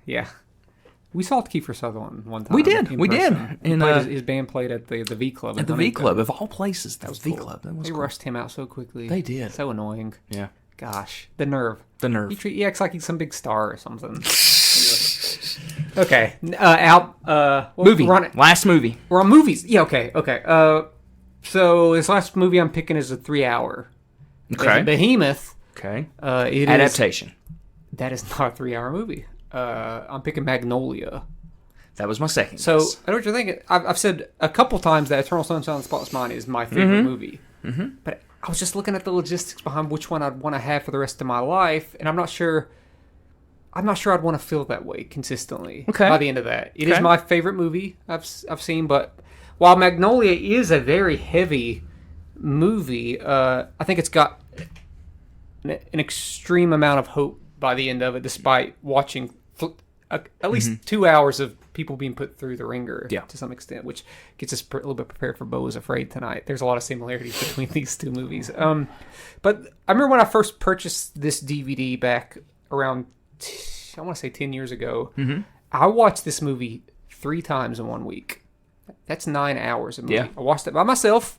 yeah. We saw Kiefer Sutherland one time. We did. And his band played at the V Club. At the V Club, of all places. That was V Club. They rushed him out so quickly. They did. So annoying. Yeah. Gosh. The nerve. He acts like he's some big star or something. Okay. Movie. Last movie. We're on movies. Yeah, okay. So this last movie I'm picking is a 3-hour. Okay. Behemoth. Okay. Adaptation. That is not a 3-hour movie. I'm picking Magnolia. That was my second. So guess. I know what you're thinking. I've said a couple times that Eternal Sunshine of the Spotless Mind is my favorite movie. Mm-hmm. But I was just looking at the logistics behind which one I'd want to have for the rest of my life, and I'm not sure I'd want to feel that way consistently. By the end of that, it is my favorite movie I've seen. But while Magnolia is a very heavy movie, I think it's got an extreme amount of hope by the end of it, despite watching at least 2 hours of people being put through the ringer to some extent, which gets us a little bit prepared for Beau is Afraid tonight. There's a lot of similarities between these two movies. But I remember when I first purchased this DVD back around, I want to say 10 years ago, I watched this movie 3 times in 1 week. That's 9 hours of movie. Yeah. I watched it by myself.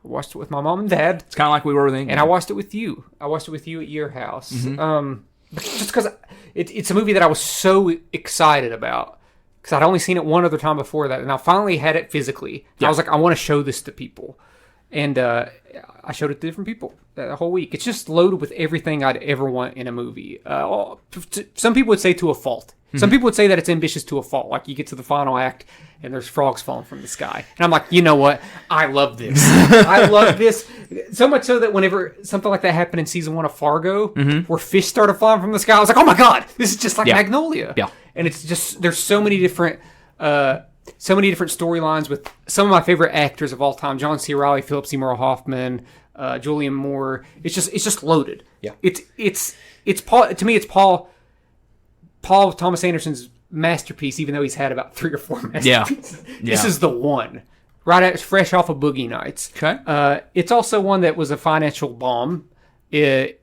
I watched it with my mom and dad. It's kind of like we were thinking. And I watched it with you. I watched it with you at your house. Just because it's a movie that I was so excited about, because I'd only seen it one other time before that, and I finally had it physically. I was like, I want to show this to people, and I showed it to different people the whole week. It's just loaded with everything I'd ever want in a movie. Some people would say to a fault. Some people would say that it's ambitious to a fault. Like you get to the final act and there's frogs falling from the sky. And I'm like, you know what? I love this. I love this. So much so that whenever something like that happened in season 1 of Fargo, where fish started falling from the sky, I was like, oh my God, this is just like Magnolia. Yeah. And it's just, there's so many different storylines with some of my favorite actors of all time. John C. Reilly, Philip Seymour Hoffman, Julianne Moore. It's just loaded. Yeah. It's Paul, to me, it's Paul Thomas Anderson's masterpiece, even though he's had about 3 or 4 masterpieces. Yeah. This is the one. Fresh off of Boogie Nights. Okay. It's also one that was a financial bomb. Like,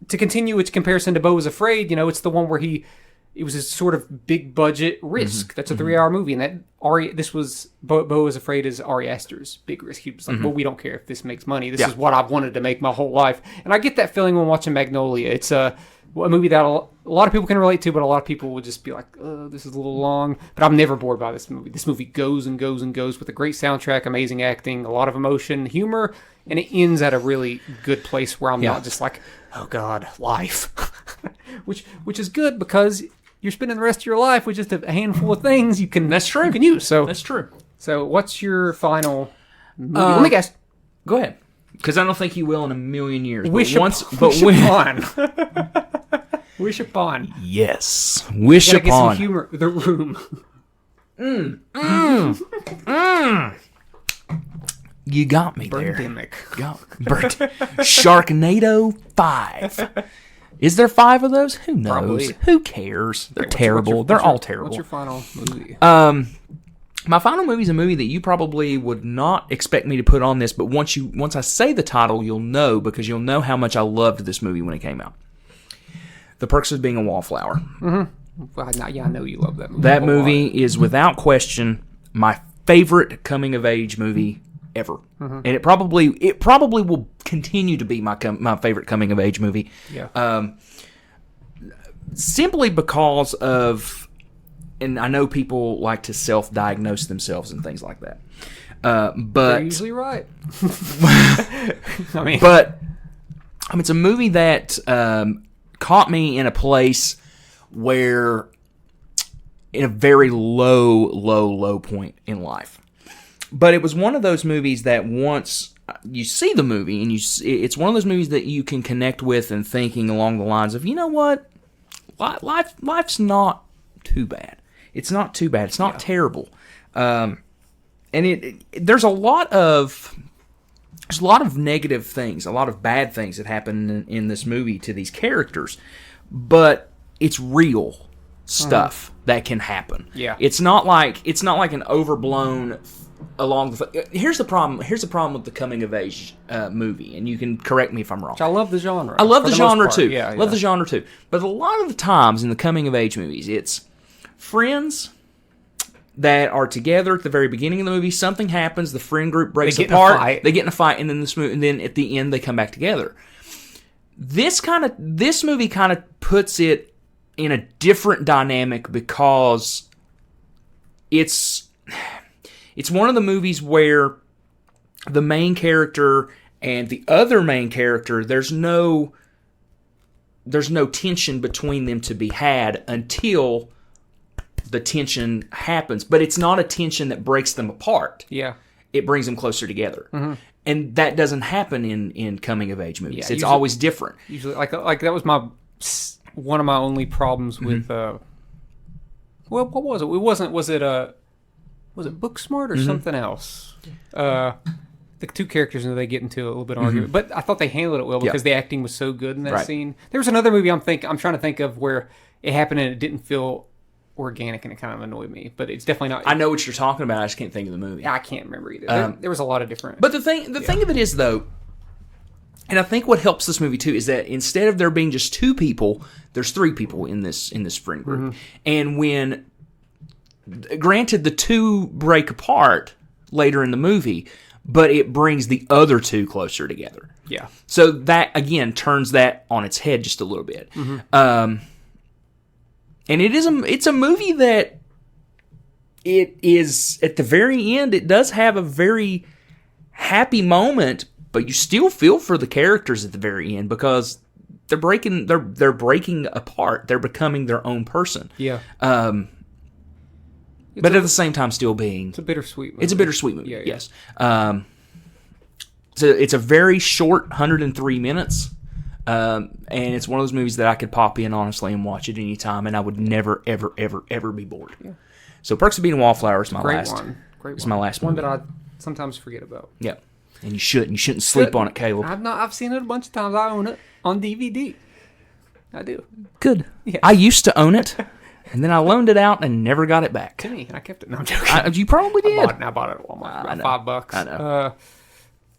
to continue its comparison to Beau is Afraid, it's the one where it was a sort of big budget risk. That's a 3-hour movie, and this was Beau is Afraid is Ari Aster's big risk. He was like, well, we don't care if this makes money. This is what I've wanted to make my whole life. And I get that feeling when watching Magnolia. It's a movie that a lot of people can relate to, but a lot of people would just be like, oh, this is a little long. But I'm never bored by this movie. This movie goes and goes and goes with a great soundtrack, amazing acting, a lot of emotion, humor, and it ends at a really good place where I'm not just like, oh God, life. which is good because you're spending the rest of your life with just a handful of things you can use. So that's true. So what's your final movie? Let me guess. Go ahead. Because I don't think you will in a million years. Wish Upon. Wish Upon. Yes. Wish Upon. Get some humor. The Room. You got me there. Birdemic. Sharknado 5. Is there 5 of those? Who knows? Probably. Who cares? They're terrible. They're all terrible. What's your final movie? My final movie is a movie that you probably would not expect me to put on this, but once I say the title, you'll know, because you'll know how much I loved this movie when it came out. The Perks of Being a Wallflower. Well, I know you love that movie. That movie is without question my favorite coming of age movie ever, and it probably will continue to be my favorite coming of age movie. Yeah. Simply because of. And I know people like to self-diagnose themselves and things like that. But they're usually right. But it's a movie that caught me in a place where, in a very low point in life. But it was one of those movies that once you see the movie, and it's one of those movies that you can connect with and thinking along the lines of, you know what? life's not too bad. It's not too bad. It's not terrible. And there's a lot of negative things, a lot of bad things that happen in this movie to these characters, but it's real stuff that can happen. Yeah. It's not like an overblown here's the problem with the coming of age movie, and you can correct me if I'm wrong. I love the genre. I love the genre too. Yeah, love the genre too. But a lot of the times in the coming of age movies, it's friends that are together at the very beginning of the movie. Something happens, the friend group breaks apart, they get in a fight, and then at the end they come back together. This movie kind of puts it in a different dynamic because it's one of the movies where the main character and the other main character, there's no tension between them to be had until the tension happens. But it's not a tension that breaks them apart. Yeah. It brings them closer together. Mm-hmm. And that doesn't happen in coming of age movies. Yeah, it's always different. Usually, like that was one of my only problems with. Well, what was it? It wasn't. Was it Booksmart or something else? The two characters, they get into a little bit of argument, but I thought they handled it well because the acting was so good in that scene. There was another movie I'm trying to think of where it happened and it didn't feel organic and it kind of annoyed me, but it's definitely not. I know what you're talking about. I just can't think of the movie. I can't remember either. There was a lot of different. But the thing of it is though, and I think what helps this movie too is that instead of there being just two people, there's three people in this friend group, and when granted the two break apart later in the movie, but it brings the other two closer together. Yeah. So that again turns that on its head just a little bit. And it's a movie that it is at the very end. It does have a very happy moment, but you still feel for the characters at the very end because they're breaking apart. They're becoming their own person. Yeah. But at the same time, still being it's a bittersweet movie. It's a bittersweet movie. Yeah. Yes. So it's a very short 103 minutes. And it's one of those movies that I could pop in, honestly, and watch at any time, and I would never, ever, ever, ever be bored. Yeah. So Perks of Being a Wallflower is my last one. Great one. My last one that I sometimes forget about. Yeah. And you shouldn't. You shouldn't sleep on it, Caleb. I've seen it a bunch of times. I own it on DVD. I do. Good. Yeah. I used to own it, and then I loaned it out and never got it back. To me, and I kept it. No, I'm joking. You probably did. I bought it at Walmart for about $5. I know.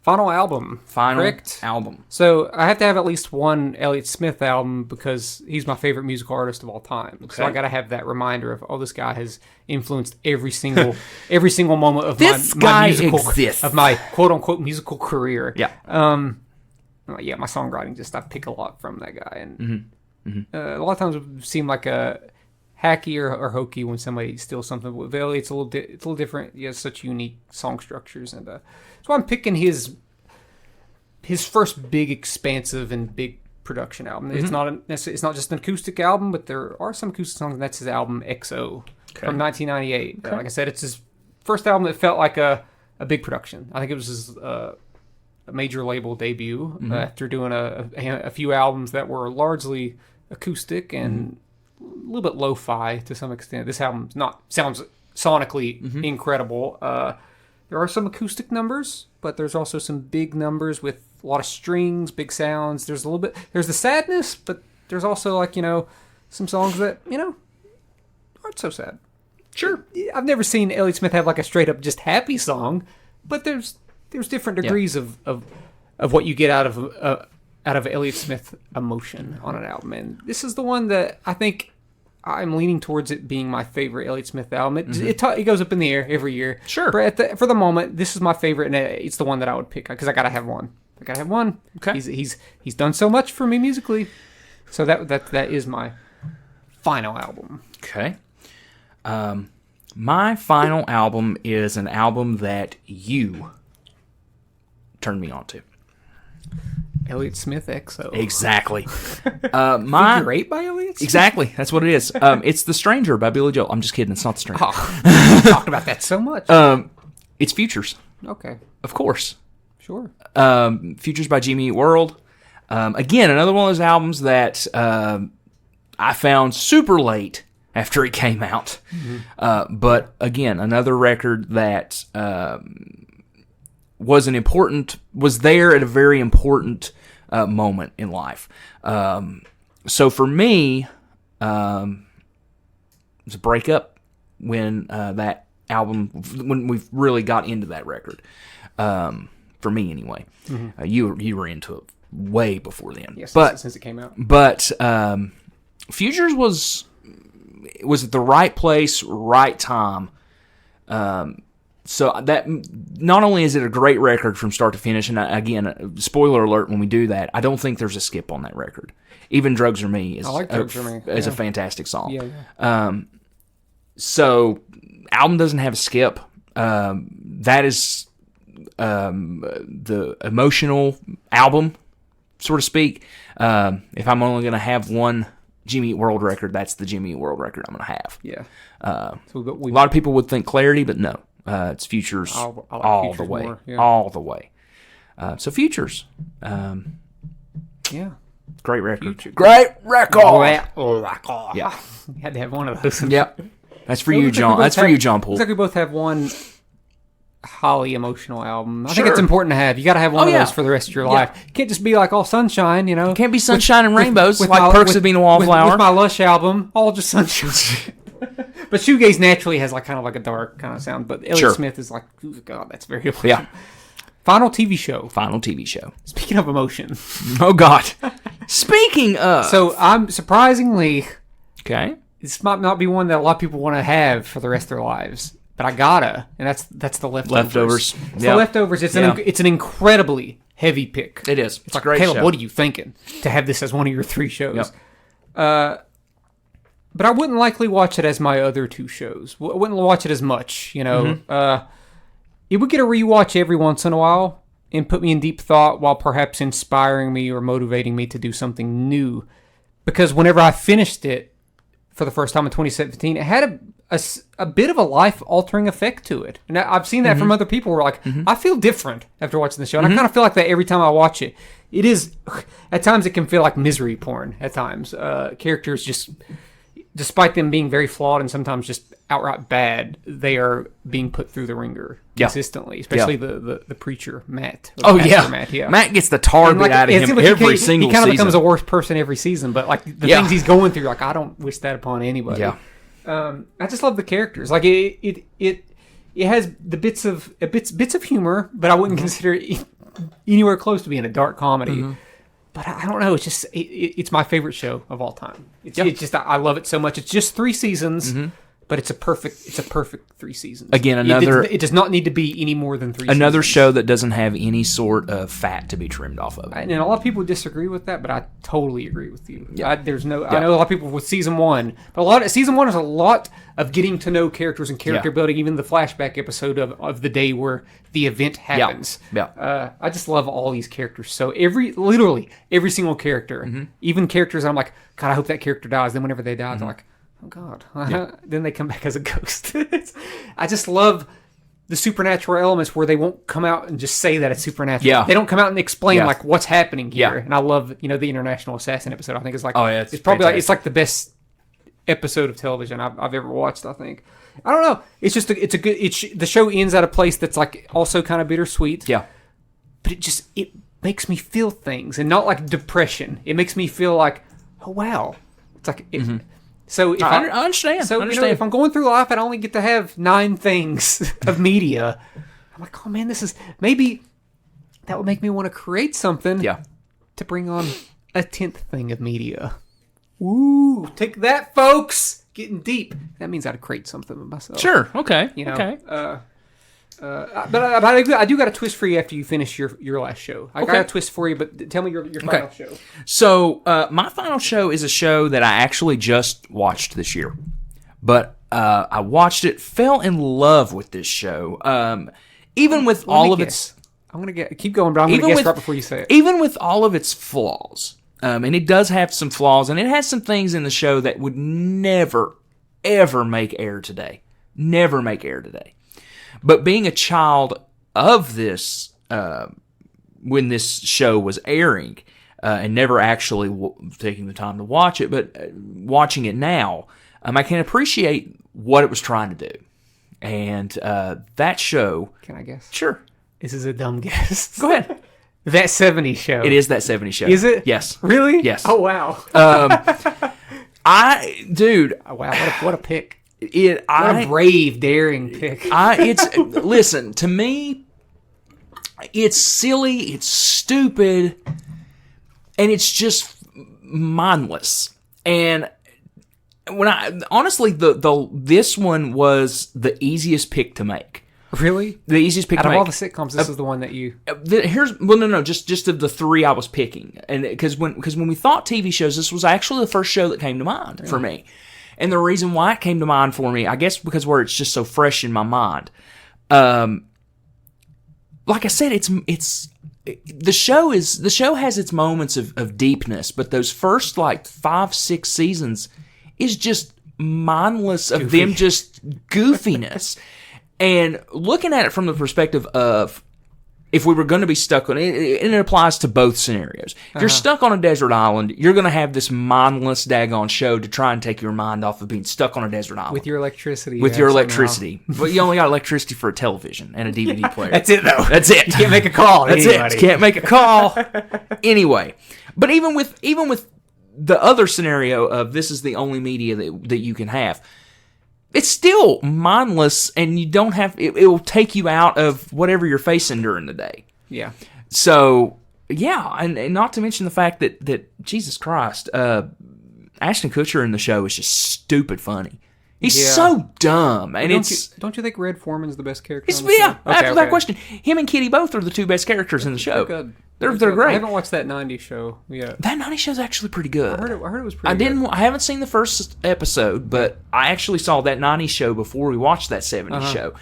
Final album. Correct? Album. So I have to have at least one Elliott Smith album because he's my favorite musical artist of all time. Okay. So I got to have that reminder of, this guy has influenced every single moment of my musical, exists. of my quote unquote musical career. Yeah. My songwriting I pick a lot from that guy, and a lot of times it seemed like a hacky or hokey when somebody steals something. With Elliott, it's a little different. He has such unique song structures, and so I'm picking his first big, expansive, and big production album. It's not just an acoustic album, but there are some acoustic songs, and that's his album XO from 1998. Like I said, it's his first album that felt like a big production. I think it was his a major label debut after doing a few albums that were largely acoustic and a little bit lo-fi to some extent. This album sounds sonically incredible. There are some acoustic numbers, but there's also some big numbers with a lot of strings, big sounds. There's the sadness, but there's also some songs that aren't so sad. Sure. I've never seen Elliott Smith have like a straight up just happy song, but there's different degrees of what you get out of Elliott Smith emotion on an album, and this is the one that I think I'm leaning towards it being my favorite Elliott Smith album. It goes up in the air every year. Sure. But for the moment, this is my favorite, and it's the one that I would pick because I gotta have one. Okay. He's done so much for me musically, so that is my final album. Okay. My final album is an album that you turned me on to. Elliott Smith XO. Exactly. Figure 8 by Elliott Smith? Exactly. That's what it is. It's The Stranger by Billy Joel. I'm just kidding. It's not The Stranger. Oh, we talked about that so much. It's Futures. Okay. Of course. Sure. Futures by Jimmy Eat World. Again, another one of those albums that I found super late after it came out. But again, another record that was there at a very important moment in life. So for me, it was a breakup when that album, when we really got into that record. For me, anyway. You were into it way before then. Yes, but since it came out. But Futures was at the right place, right time. So that not only is it a great record from start to finish, and again, spoiler alert when we do that, I don't think there's a skip on that record. Even Drugs Are Me is, I like Drugs Are Me. is a fantastic song. Yeah. So album doesn't have a skip. That is the emotional album, so to speak. If I'm only going to have one Jimmy Eat World record, that's the Jimmy Eat World record I'm going to have. Yeah. So a lot of people would think Clarity, but no. It's Futures I like all Futures the way. more, yeah. All the way. So Futures. Yeah. Great record. Futures. Great record! Yeah. You had to have one of those. Yep. That's for you, John. That's for you, John Poole. Looks like we both have one highly emotional album. I Sure. think it's important to have. You got to have one of yeah. those for the rest of your life. You can't just be like all sunshine, you know. Can't be sunshine and rainbows with like my- Perks with- of Being a Wallflower. With my Lush album, all just sunshine. But shoegaze naturally has like kind of like a dark kind of sound. But Elliott Sure. Smith is like, oh God, that's very emotional. Yeah. Final TV show. Final TV show. Speaking of emotion, Oh, God. Speaking of... so I'm surprisingly, Okay. this might not be one that a lot of people want to have for the rest of their lives, but I gotta, and that's the Leftovers. Leftovers. It's Yeah. the Leftovers. It's Yeah. it's an incredibly heavy pick. It is. It's like, great Caleb, show. what are you thinking to have this as one of your 3 shows? Yep. But I wouldn't likely watch it as my other 2 shows. I wouldn't watch it as much, you know. Mm-hmm. It would get a rewatch every once in a while and put me in deep thought while perhaps inspiring me or motivating me to do something new. Because whenever I finished it for the first time in 2017, it had a bit of a life-altering effect to it. And I've seen that from other people who are like, I feel different after watching the show. And I kind of feel like that every time I watch it. It is, at times it can feel like misery porn at times. Characters just... Despite them being very flawed and sometimes just outright bad, they are being put through the ringer consistently. Especially the preacher, Matt. Oh, Pastor yeah. Matt, yeah. Matt gets the tar bit out of it him seems like every single He kind of season. becomes a worse person every season, but like the things he's going through, like I don't wish that upon anybody. Yeah. I just love the characters. Like it has the bits of humor, but I wouldn't consider it anywhere close to being a dark comedy. But I don't know. It's just it's my favorite show of all time. It's just I love it so much. It's just 3 seasons, but it's a perfect 3 seasons. Again, it does not need to be any more than 3. Another seasons. show that doesn't have any sort of fat to be trimmed off of it. And a lot of people disagree with that, but I totally agree with you. Yeah. I know a lot of people with season 1, but season 1 is a lot of getting to know characters and character building. Even the flashback episode of the day where the event happens. Yeah. I just love all these characters. So literally every single character, even characters I'm like, God, I hope that character dies. Then whenever they die, they're like, oh God. Then they come back as a ghost. I just love the supernatural elements where they won't come out and just say that it's supernatural. Yeah. They don't come out and explain like what's happening here. Yeah. And I love, the International Assassin episode. I think it's like, it's it's probably fantastic. it's like the best episode of television I've ever watched. I think. I don't know. It's just the show ends at a place that's like also kind of bittersweet. Yeah. But it makes me feel things and not like depression. It makes me feel like, oh wow, it's like so. If I understand. So if I'm going through life and I only get to have 9 things of media, I'm like, oh man, this is maybe that would make me want to create something. Yeah. To bring on a 10th thing of media. Woo! Take that, folks. Getting deep. That means I'd create something with myself. Sure. Okay. You know. Okay. But I do got a twist for you after you finish your last show. I got a twist for you, but tell me your final show. So my final show is a show that I actually just watched this year, but I watched it, fell in love with this show. Even with all of its, I'm gonna keep going, but I'm gonna guess right before you say it. Even with all of its flaws, and it does have some flaws, and it has some things in the show that would never, ever make air today. Never make air today. But being a child of this, when this show was airing, and never actually taking the time to watch it, but watching it now, I can appreciate what it was trying to do. And that show... Can I guess? Sure. This is a dumb guess. Go ahead. That 70s show. It is That 70s Show. Is it? Yes. Really? Yes. Oh, wow. Dude... Oh, wow, what a pick. What a a brave, daring pick. Listen, to me, it's silly, it's stupid, and it's just mindless. And honestly, this one was the easiest pick to make. Really? The easiest pick Out to of make. all the sitcoms, this is the one that you... Just of the three I was picking. And because when we thought TV shows, this was actually the first show that came to mind for me. And the reason why it came to mind for me, I guess because where it's just so fresh in my mind. Like I said, the show has its moments of deepness, but those first 5-6 seasons is just mindless of them just goofiness. And looking at it from the perspective of if we were going to be stuck on it, and it applies to both scenarios. If you're stuck on a desert island, you're going to have this mindless daggone show to try and take your mind off of being stuck on a desert island. With your electricity. With your electricity. But you only got electricity for a television and a DVD player. That's it, though. That's it. You can't make a call. That's it. You can't make a call. Anyway. But even with the other scenario of this is the only media that you can have, it's still mindless, and you don't have... It will take you out of whatever you're facing during the day. Yeah. So, yeah, and not to mention the fact that Jesus Christ, Ashton Kutcher in the show is just stupid funny. He's so dumb, and don't you think Red Foreman's the best character? After that question, him and Kitty both are the two best characters in the show. They're good. They're great. I haven't watched that 90s show yet. That 90s show's actually pretty good. I heard it was pretty good. I haven't seen the first episode, but I actually saw that 90s show before we watched that 70s show.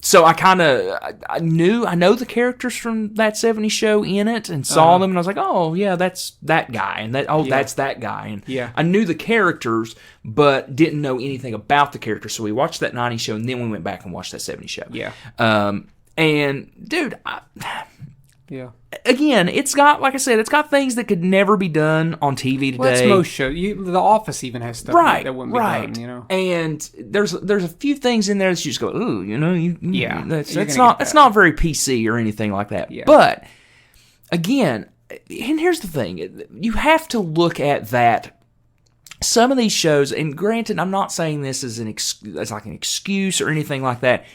So I know the characters from that 70s show in it and saw them, and I was like, oh, yeah, that's that guy, and that's that guy. And I knew the characters, but didn't know anything about the characters. So we watched that 90s show, and then we went back and watched that 70s show. Yeah. And, dude... Yeah. Again, it's got, like I said, it's got things that could never be done on TV today. Well, that's most shows. The Office even has stuff that wouldn't be done, you know. And there's a few things in there that you just go, ooh, you know, that's not very PC or anything like that. Yeah. But again, and here's the thing, you have to look at that. Some of these shows, and granted, I'm not saying this as like an excuse or anything like that.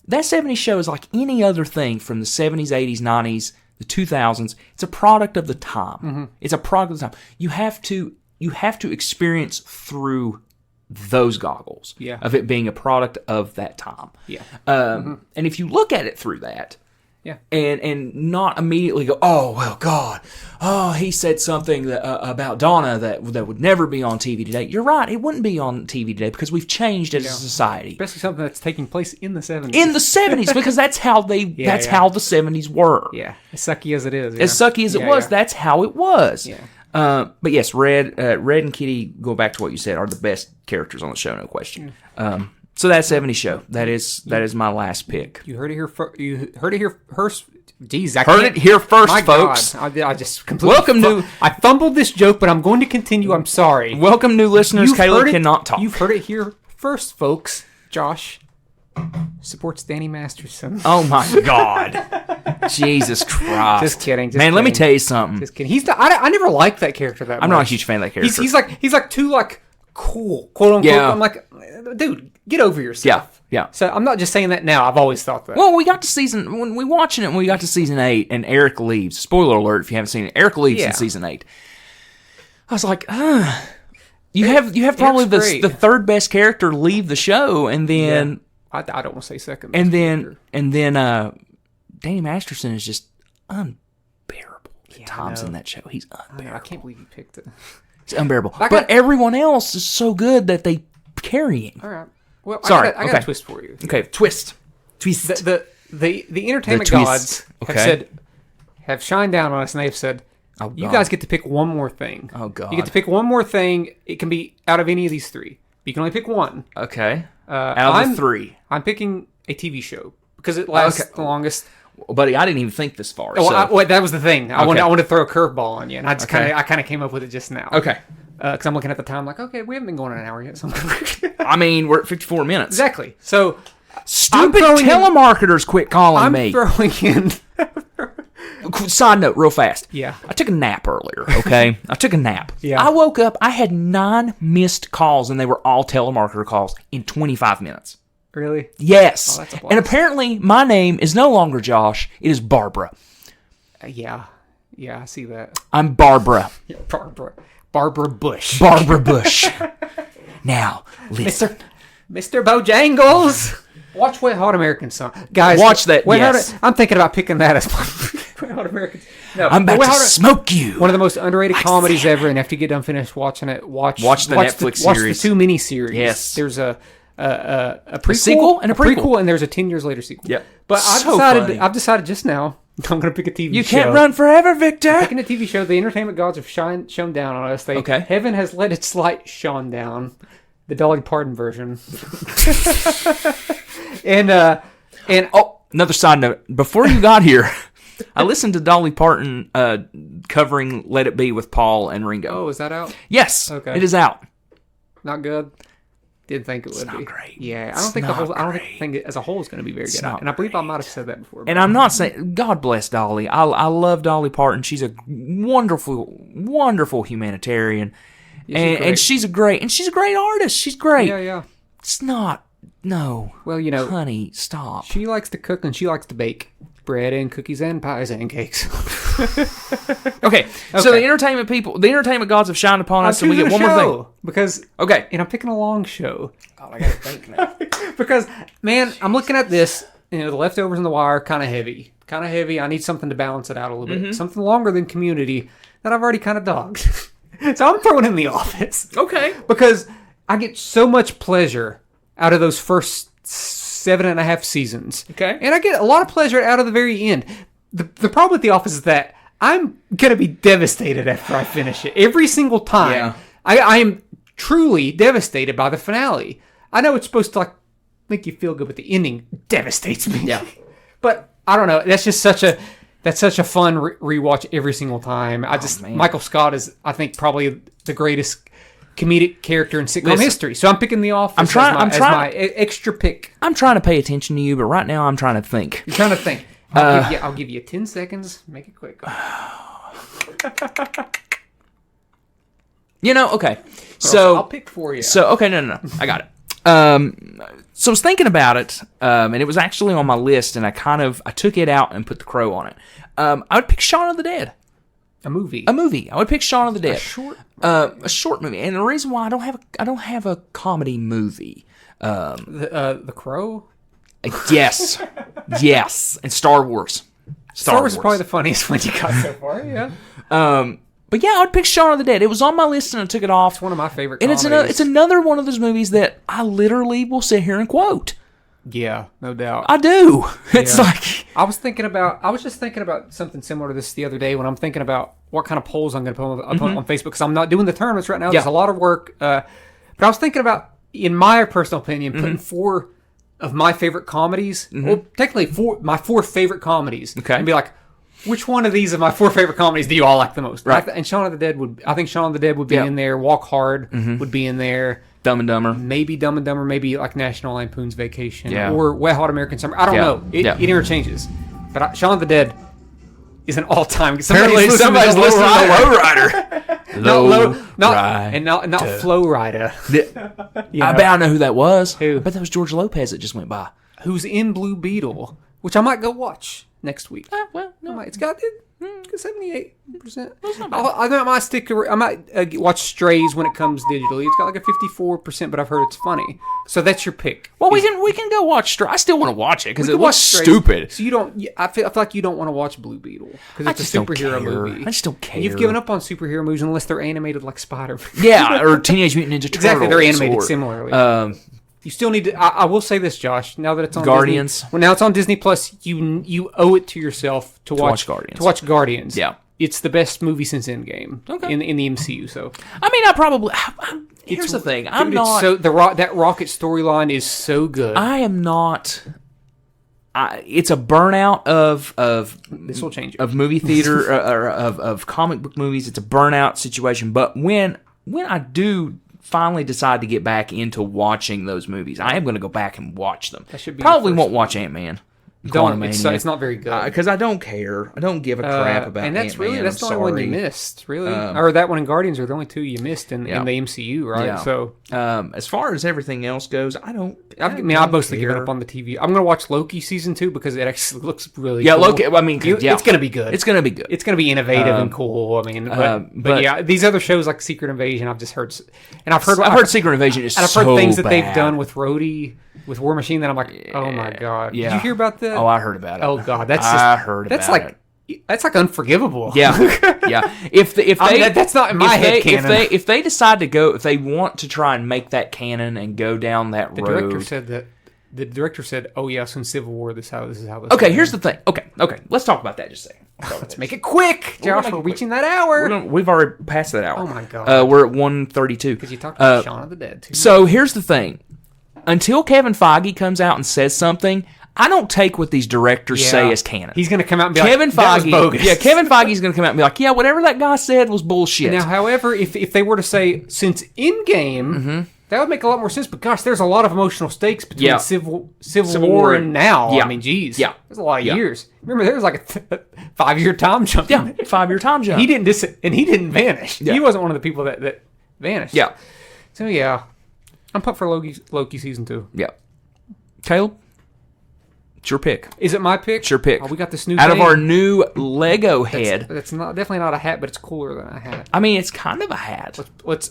That 70s show is like any other thing from the 70s, 80s, 90s, the 2000s. It's a product of the time. Mm-hmm. It's a product of the time. You have to experience through those goggles of it being a product of that time. Yeah. And if you look at it through that, and not immediately go, oh, well, God, oh, he said something about Donna that would never be on TV today. You're right, it wouldn't be on TV today because we've changed as a society. Especially something that's taking place in the 70s. In the 70s, because that's how how the 70s were. Yeah, as sucky as it is. As sucky as it was, that's how it was. Yeah. But yes, Red and Kitty, go back to what you said, are the best characters on the show, no question. So that 70s show, that is my last pick. You heard it here first. Geez, heard it here first, folks. God, I just completely I fumbled this joke, but I'm going to continue. I'm sorry. Welcome, new listeners. Caleb cannot talk. You've heard it here first, folks. Josh supports Danny Masterson. Oh my God. Jesus Christ. Just kidding. Man, let me tell you something. Just kidding. I never liked that character that much. I'm not a huge fan of that character. He's like too cool, quote unquote. Yeah. I'm like, dude, get over yourself. Yeah. So I'm not just saying that now. I've always thought that. Well, we got to when we watching it, when we got to season 8, and Eric leaves. Spoiler alert if you haven't seen it. Eric leaves in season 8. I was like, you have probably the third best character leave the show, and then I don't want to say second. And then Danny Masterson is just unbearable at times in that show. He's unbearable. I can't believe you picked it. It's unbearable. But everyone else is so good that they carry him. All right. Well, sorry. I got a twist for you. Okay, twist. The entertainment gods have shined down on us, and they've said, you guys get to pick one more thing. Oh, God. You get to pick one more thing. It can be out of any of these three. You can only pick one. Okay. Out of the three. I'm picking a TV show because it lasts the longest. buddy, I didn't even think this far. Well, so. that was the thing. I wanted to throw a curveball on you, and I just Okay. kind of came up with it just now. Okay. Because I'm looking at the time, like, okay, we haven't been going an hour yet. So I mean, we're at 54 minutes. exactly. So Stupid throwing in- telemarketers quit calling I'm me. throwing in. Side note, real fast. Yeah. I took a nap earlier, okay? I took a nap. Yeah. I woke up, I had 9 missed calls, and they were all telemarketer calls in 25 minutes. Really? Yes. Oh, that's a blast. And apparently, my name is no longer Josh. It is Barbara. Yeah. Yeah, I see that. I'm Barbara. Yeah, Barbara Bush. Barbara Bush. Now, listen. Mr. Bojangles. Watch Wet Hot American Summer. Guys, Watch that, Wet yes. Hot, I'm thinking about picking that as my Wet Hot American. No, I'm about Wet to Hot- smoke you. One of the most underrated comedies ever, and after you get done finished watching it, watch the Netflix Watch series. the 2 mini-series. Yes. There's a prequel, sequel and a prequel. and there's a 10 years later sequel. Yep. But So funny. I've decided just now I'm going to pick a TV show. You can't run forever, Victor. Picking a TV show. The entertainment gods have shone down on us. Okay. Heaven has let its light shone down. The Dolly Parton version. and Oh, another side note. Before you got here, I listened to Dolly Parton covering "Let It Be" with Paul and Ringo. oh, is that out? Yes, Okay. it is out. Not good. Didn't think it would not be great. Yeah, I It's don't think not I don't great. think it as a whole is going to be very good. not And I believe I might have said that before. And I'm not saying God bless Dolly. I love Dolly Parton. She's a wonderful, wonderful humanitarian, Yeah, she's great. and she's a great artist. She's great. yeah. It's not. No, Well, you know, honey, stop. she likes to cook and she likes to bake bread and cookies and pies and cakes. Okay, so the entertainment gods have shined upon us, and we get one more thing. Because Okay, and I'm picking a long show. God, I gotta think now. Because man, I'm looking at this. You know, the leftovers in the wire kind of heavy. I need something to balance it out a little bit. Something longer than Community that I've already kind of dogged. So I'm throwing in The Office. Okay, Because I get so much pleasure out of those first 7.5 seasons. Okay. And I get a lot of pleasure out of the very end. The problem with The Office is that I'm going to be devastated after I finish it. Every single time. Yeah. I am truly devastated by the finale. I know it's supposed to like make you feel good, but the ending devastates me. Yeah. But I don't know. That's just such a fun rewatch every single time. man. Michael Scott is, I think, probably the greatest comedic character in sitcom Listen, history. So I'm picking The Office I'm trying- as my extra pick. I'm trying to pay attention to you, but right now I'm trying to think. You're trying to think. I'll give you 10 seconds. Make it quick. Okay. So I'll pick for you. So okay, no, I got it. So I was thinking about it, and it was actually on my list, and I took it out and put The Crow on it. I would pick Shaun of the Dead, a movie. a movie. I would pick Shaun of the Dead, A short. movie. And the reason why I don't have a comedy movie. The Crow. Yes, and Star Wars. Star Wars is probably the funniest one you got so far. Yeah. But yeah, I would pick Shaun of the Dead. It was on my list, and I took it off. It's one of my favorite And comedies. it's another one of those movies that I literally will sit here and quote. Yeah, no doubt. I do. It's Yeah. like I was just thinking about something similar to this the other day when I'm thinking about what kind of polls I'm going to put up on Facebook because I'm not doing the tournaments right now. There's Yeah. a lot of work. But I was thinking about, in my personal opinion, putting 4 of my favorite comedies, well, technically my 4 favorite comedies, Okay. and be like, which one of these of my 4 favorite comedies do you all like the most? Right. And Shaun of the Dead I think Shaun of the Dead would be Yeah. in there. Walk Hard would be in there. Dumb and Dumber. Maybe Dumb and Dumber, maybe like National Lampoon's Vacation, Yeah. or Wet Hot American Summer. I don't Yeah. know. It Yeah. interchanges. But Shaun of the Dead is an all-time. Apparently, somebody's listening to Lowrider. Not Flow Rider, I bet I know who that was. Who? I bet that was George Lopez that just went by. who's in Blue Beetle, which I might go watch next week. Well, no. It's got 78%. I might stick. I might watch Strays when it comes digitally. It's got like a 54%, but I've heard it's funny. So that's your pick. Well, we can go watch Stray. I still want to watch it because We it could looks Strays. stupid. So you don't. I feel like you don't want to watch Blue Beetle because it's a just don't superhero care. movie. I just don't care. You've given up on superhero movies unless they're animated like Spider-Man. Yeah, or Teenage Mutant Ninja Turtles. Exactly, they're animated or, similarly. You still need to. I will say this, Josh. Now that it's on Guardians. Disney, well, now it's on Disney Plus. You owe it to yourself to watch Guardians. To watch Guardians. Yeah. It's the best movie since Endgame. Okay. In the MCU. So I mean, I probably. Here's the thing. I'm dude, not. that Rocket storyline is so good. I am not it's a burnout of This will change it. of movie theater or of comic book movies. It's a burnout situation. But when I do finally decide to get back into watching those movies, I am going to go back and watch them. That should be Probably your won't first watch Ant-Man. Don't. It's not very good. Because I don't care. I don't give a crap about and that's Ant-Man. that's the I'm only one sorry. you missed, really. Or that one and Guardians are the only two you missed in the MCU, right? Yeah. So As far as everything else goes, I I've mostly given up on the TV. I'm going to watch Loki season 2 because it actually looks really Yeah, cool. Loki. I mean, It's going to be good. It's going to be good. It's going to be innovative and cool. I mean, but yeah, these other shows like Secret Invasion, I've just heard, and I've heard Secret Invasion is and I've so heard things that they've bad. done with Rhodey, with War Machine, that I'm like, oh my god, Yeah. did you hear about that? Oh, I heard about it. Oh god, that's just, I heard that's about like it. that's like unforgivable. Yeah, yeah. If they, I mean, that's not in my head canon. If they decide to go, if they want to try and make that canon and go down that The road. director said that. The director said, "Oh yes, in Civil War, this is how this." Okay, here's the thing. Okay, let's talk about that just a second. Let's make it quick, Josh. We're reaching that hour. We've already passed that hour. Oh my god. We're at 1:32. Because you talked about Shaun of the Dead too. So here's the thing. Until Kevin Feige comes out and says something, I don't take what these directors say as canon. He's going to come out and be Kevin like, that was Feige, bogus. yeah, Kevin Feige's going to come out and be like, yeah, whatever that guy said was bullshit. Now, however, if they were to say, since Endgame, that would make a lot more sense. But gosh, there's a lot of emotional stakes between Civil War and now. Yeah. I mean, geez. Yeah. There's a lot of years. Remember, there was like a 5-year time jump. Yeah, 5-year time jump. He didn't vanish. Yeah. He wasn't one of the people that vanished. Yeah. So, yeah. I'm pumped for Loki season 2. Yeah. Caleb? It's your pick. Is it my pick? It's your pick. Oh, we got this new Out thing. of our new Lego head. That's definitely not a hat, but it's cooler than a hat. I mean, it's kind of a hat. Let's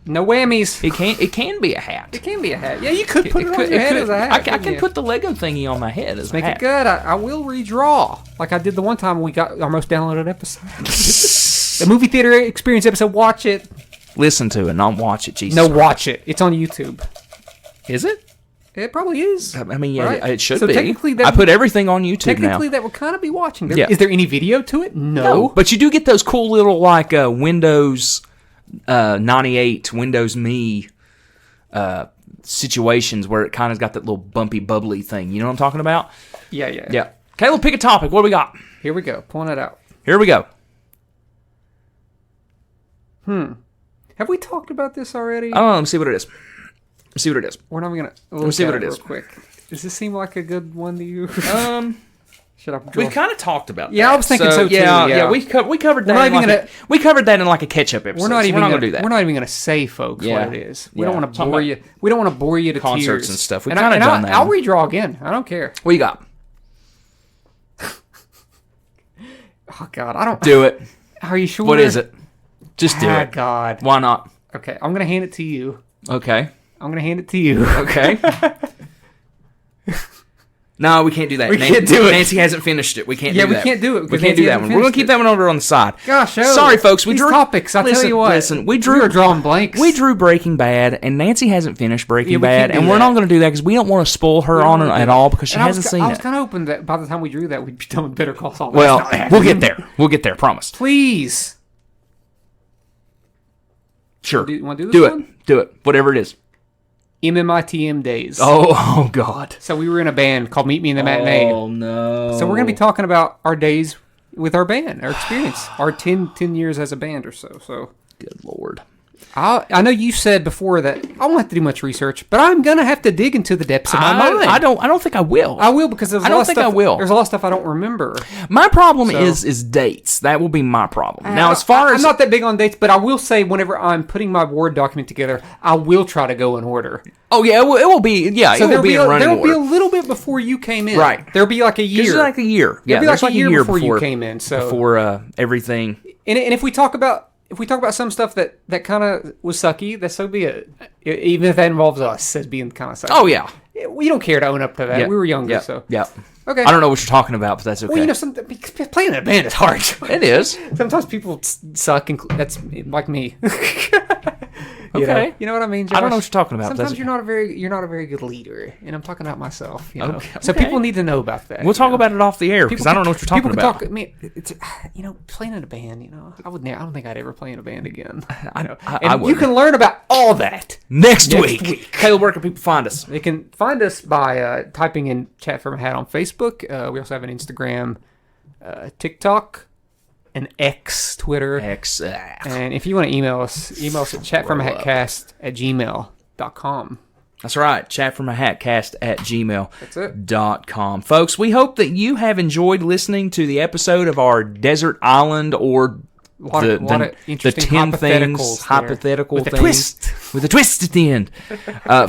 no whammies. It can be a hat. It can be a hat. Yeah, you could put it on your head as a hat. I can put the Lego thingy on my head as a Make hat. it good. I will redraw like I did the one time we got our most downloaded episode. The movie theater experience episode. Watch it. Listen to it, not watch it. Jesus. No, watch it. It's on YouTube. Is it? It probably is. I mean, yeah, Right? it should So be. technically I put everything on YouTube now. Technically, that would kind of be watching. Yeah. Is there any video to it? No. But you do get those cool little like Windows 98, Windows Me situations where it kind of got that little bumpy, bubbly thing. You know what I'm talking about? Yeah, yeah. Yeah. Caleb, pick a topic. What do we got? Here we go. Pulling it out. Here we go. Have we talked about this already? Oh, let me see what it is. Let's see what it is. We're not going to Let me see what it is. real quick. Does this seem like a good one to you? Should I draw? We've kind of talked about that. Yeah, I was thinking so too, yeah. we covered that. not even We covered that in like a catch-up episode. We're not even going gonna to do that. We're not even going to say, folks, Yeah. what it is. We Yeah. don't want to Talking bore about you. We don't want to bore you to concerts tears and stuff. We've And kinda done that. I'll redraw again. I don't care. What you got? Oh God, I don't. Do it. Are you sure? What is it? Just do it. God. Why not? Okay, I'm gonna hand it to you. Okay. I'm gonna hand it to you. Okay. No, we can't do that. We can't do it. Nancy hasn't finished it. We can't Yeah, do we that. can't do it We because can't do Nancy that hasn't one. We're going to finished keep that one over on the side. Gosh, Sorry, folks. these topics. I'll tell you what. Listen, we were drawing blanks. We drew Breaking Bad, and Nancy hasn't finished Breaking Yeah, we Bad, can't do and we're that. not going to do that because we don't want to spoil her on it at all because she hasn't seen I was it. kind of hoping that by the time we drew that, we'd be done with Better Call Saul. but Well, that's not we'll happening. get there. We'll get there. Promise. Please. Sure. Do you want to do this Do one? it. Do it. Whatever it is. MMITM days. Oh God. So we were in a band called Meet Me in the Matinee. Oh no. So we're going to be talking about our days with our band, our experience, our 10 years as a band or so. So Good Lord. I know you said before that I won't have to do much research, but I'm going to have to dig into the depths of my mind. I don't think I will. I will because there's a I don't lot of think stuff, I will. There's a lot of stuff I don't remember. My problem is dates. That will be my problem. Now, as far as I'm not that big on dates, but I will say whenever I'm putting my Word document together, I will try to go in order. oh yeah, it will be it will be in running There'll be a order. little bit before you came in. Right. There'll be like a year. It's like a year. Yeah, It'll be there's like a year before you before came in. So before everything. and if we talk about some stuff that kind of was sucky, that's so be it. Even if that involves us as being kind of sucky. Oh yeah. We don't care to own up to that. Yeah. We were younger, Yeah. so Yeah. okay. I don't know what you're talking about, but that's okay. Well, you know, playing in a band is hard. It is. Sometimes people suck, and that's like me. Okay. You know what I mean, Josh? I don't know what you're talking about. Sometimes you're not a very good leader, and I'm talking about myself. You know? Okay. So people need to know about that. We'll talk about it off the air because I don't know what you're talking people about. Talk, I mean, it's playing in a band. I don't think I'd ever play in a band again. I you can learn about all that next week. Caleb, where can people find us? They can find us by typing in Chat From a Hat on Facebook. We also have an Instagram, TikTok, an X, Twitter. And if you want to email us at chatfromahatcast@gmail.com. That's right, chatfromahatcast@gmail.com. That's it. Folks, we hope that you have enjoyed listening to the episode of our Desert Island or the 10 things, hypothetical with things. A twist. With a twist at the end.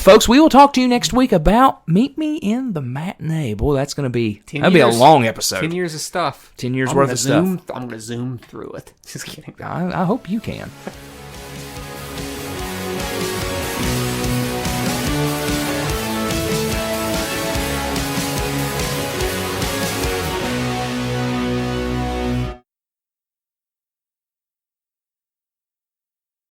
Folks, we will talk to you next week about Meet Me in the Matinee. Boy, that's going to be a long episode. 10 years of stuff. 10 years worth of stuff. I'm going to zoom through it. Just kidding. I hope you can.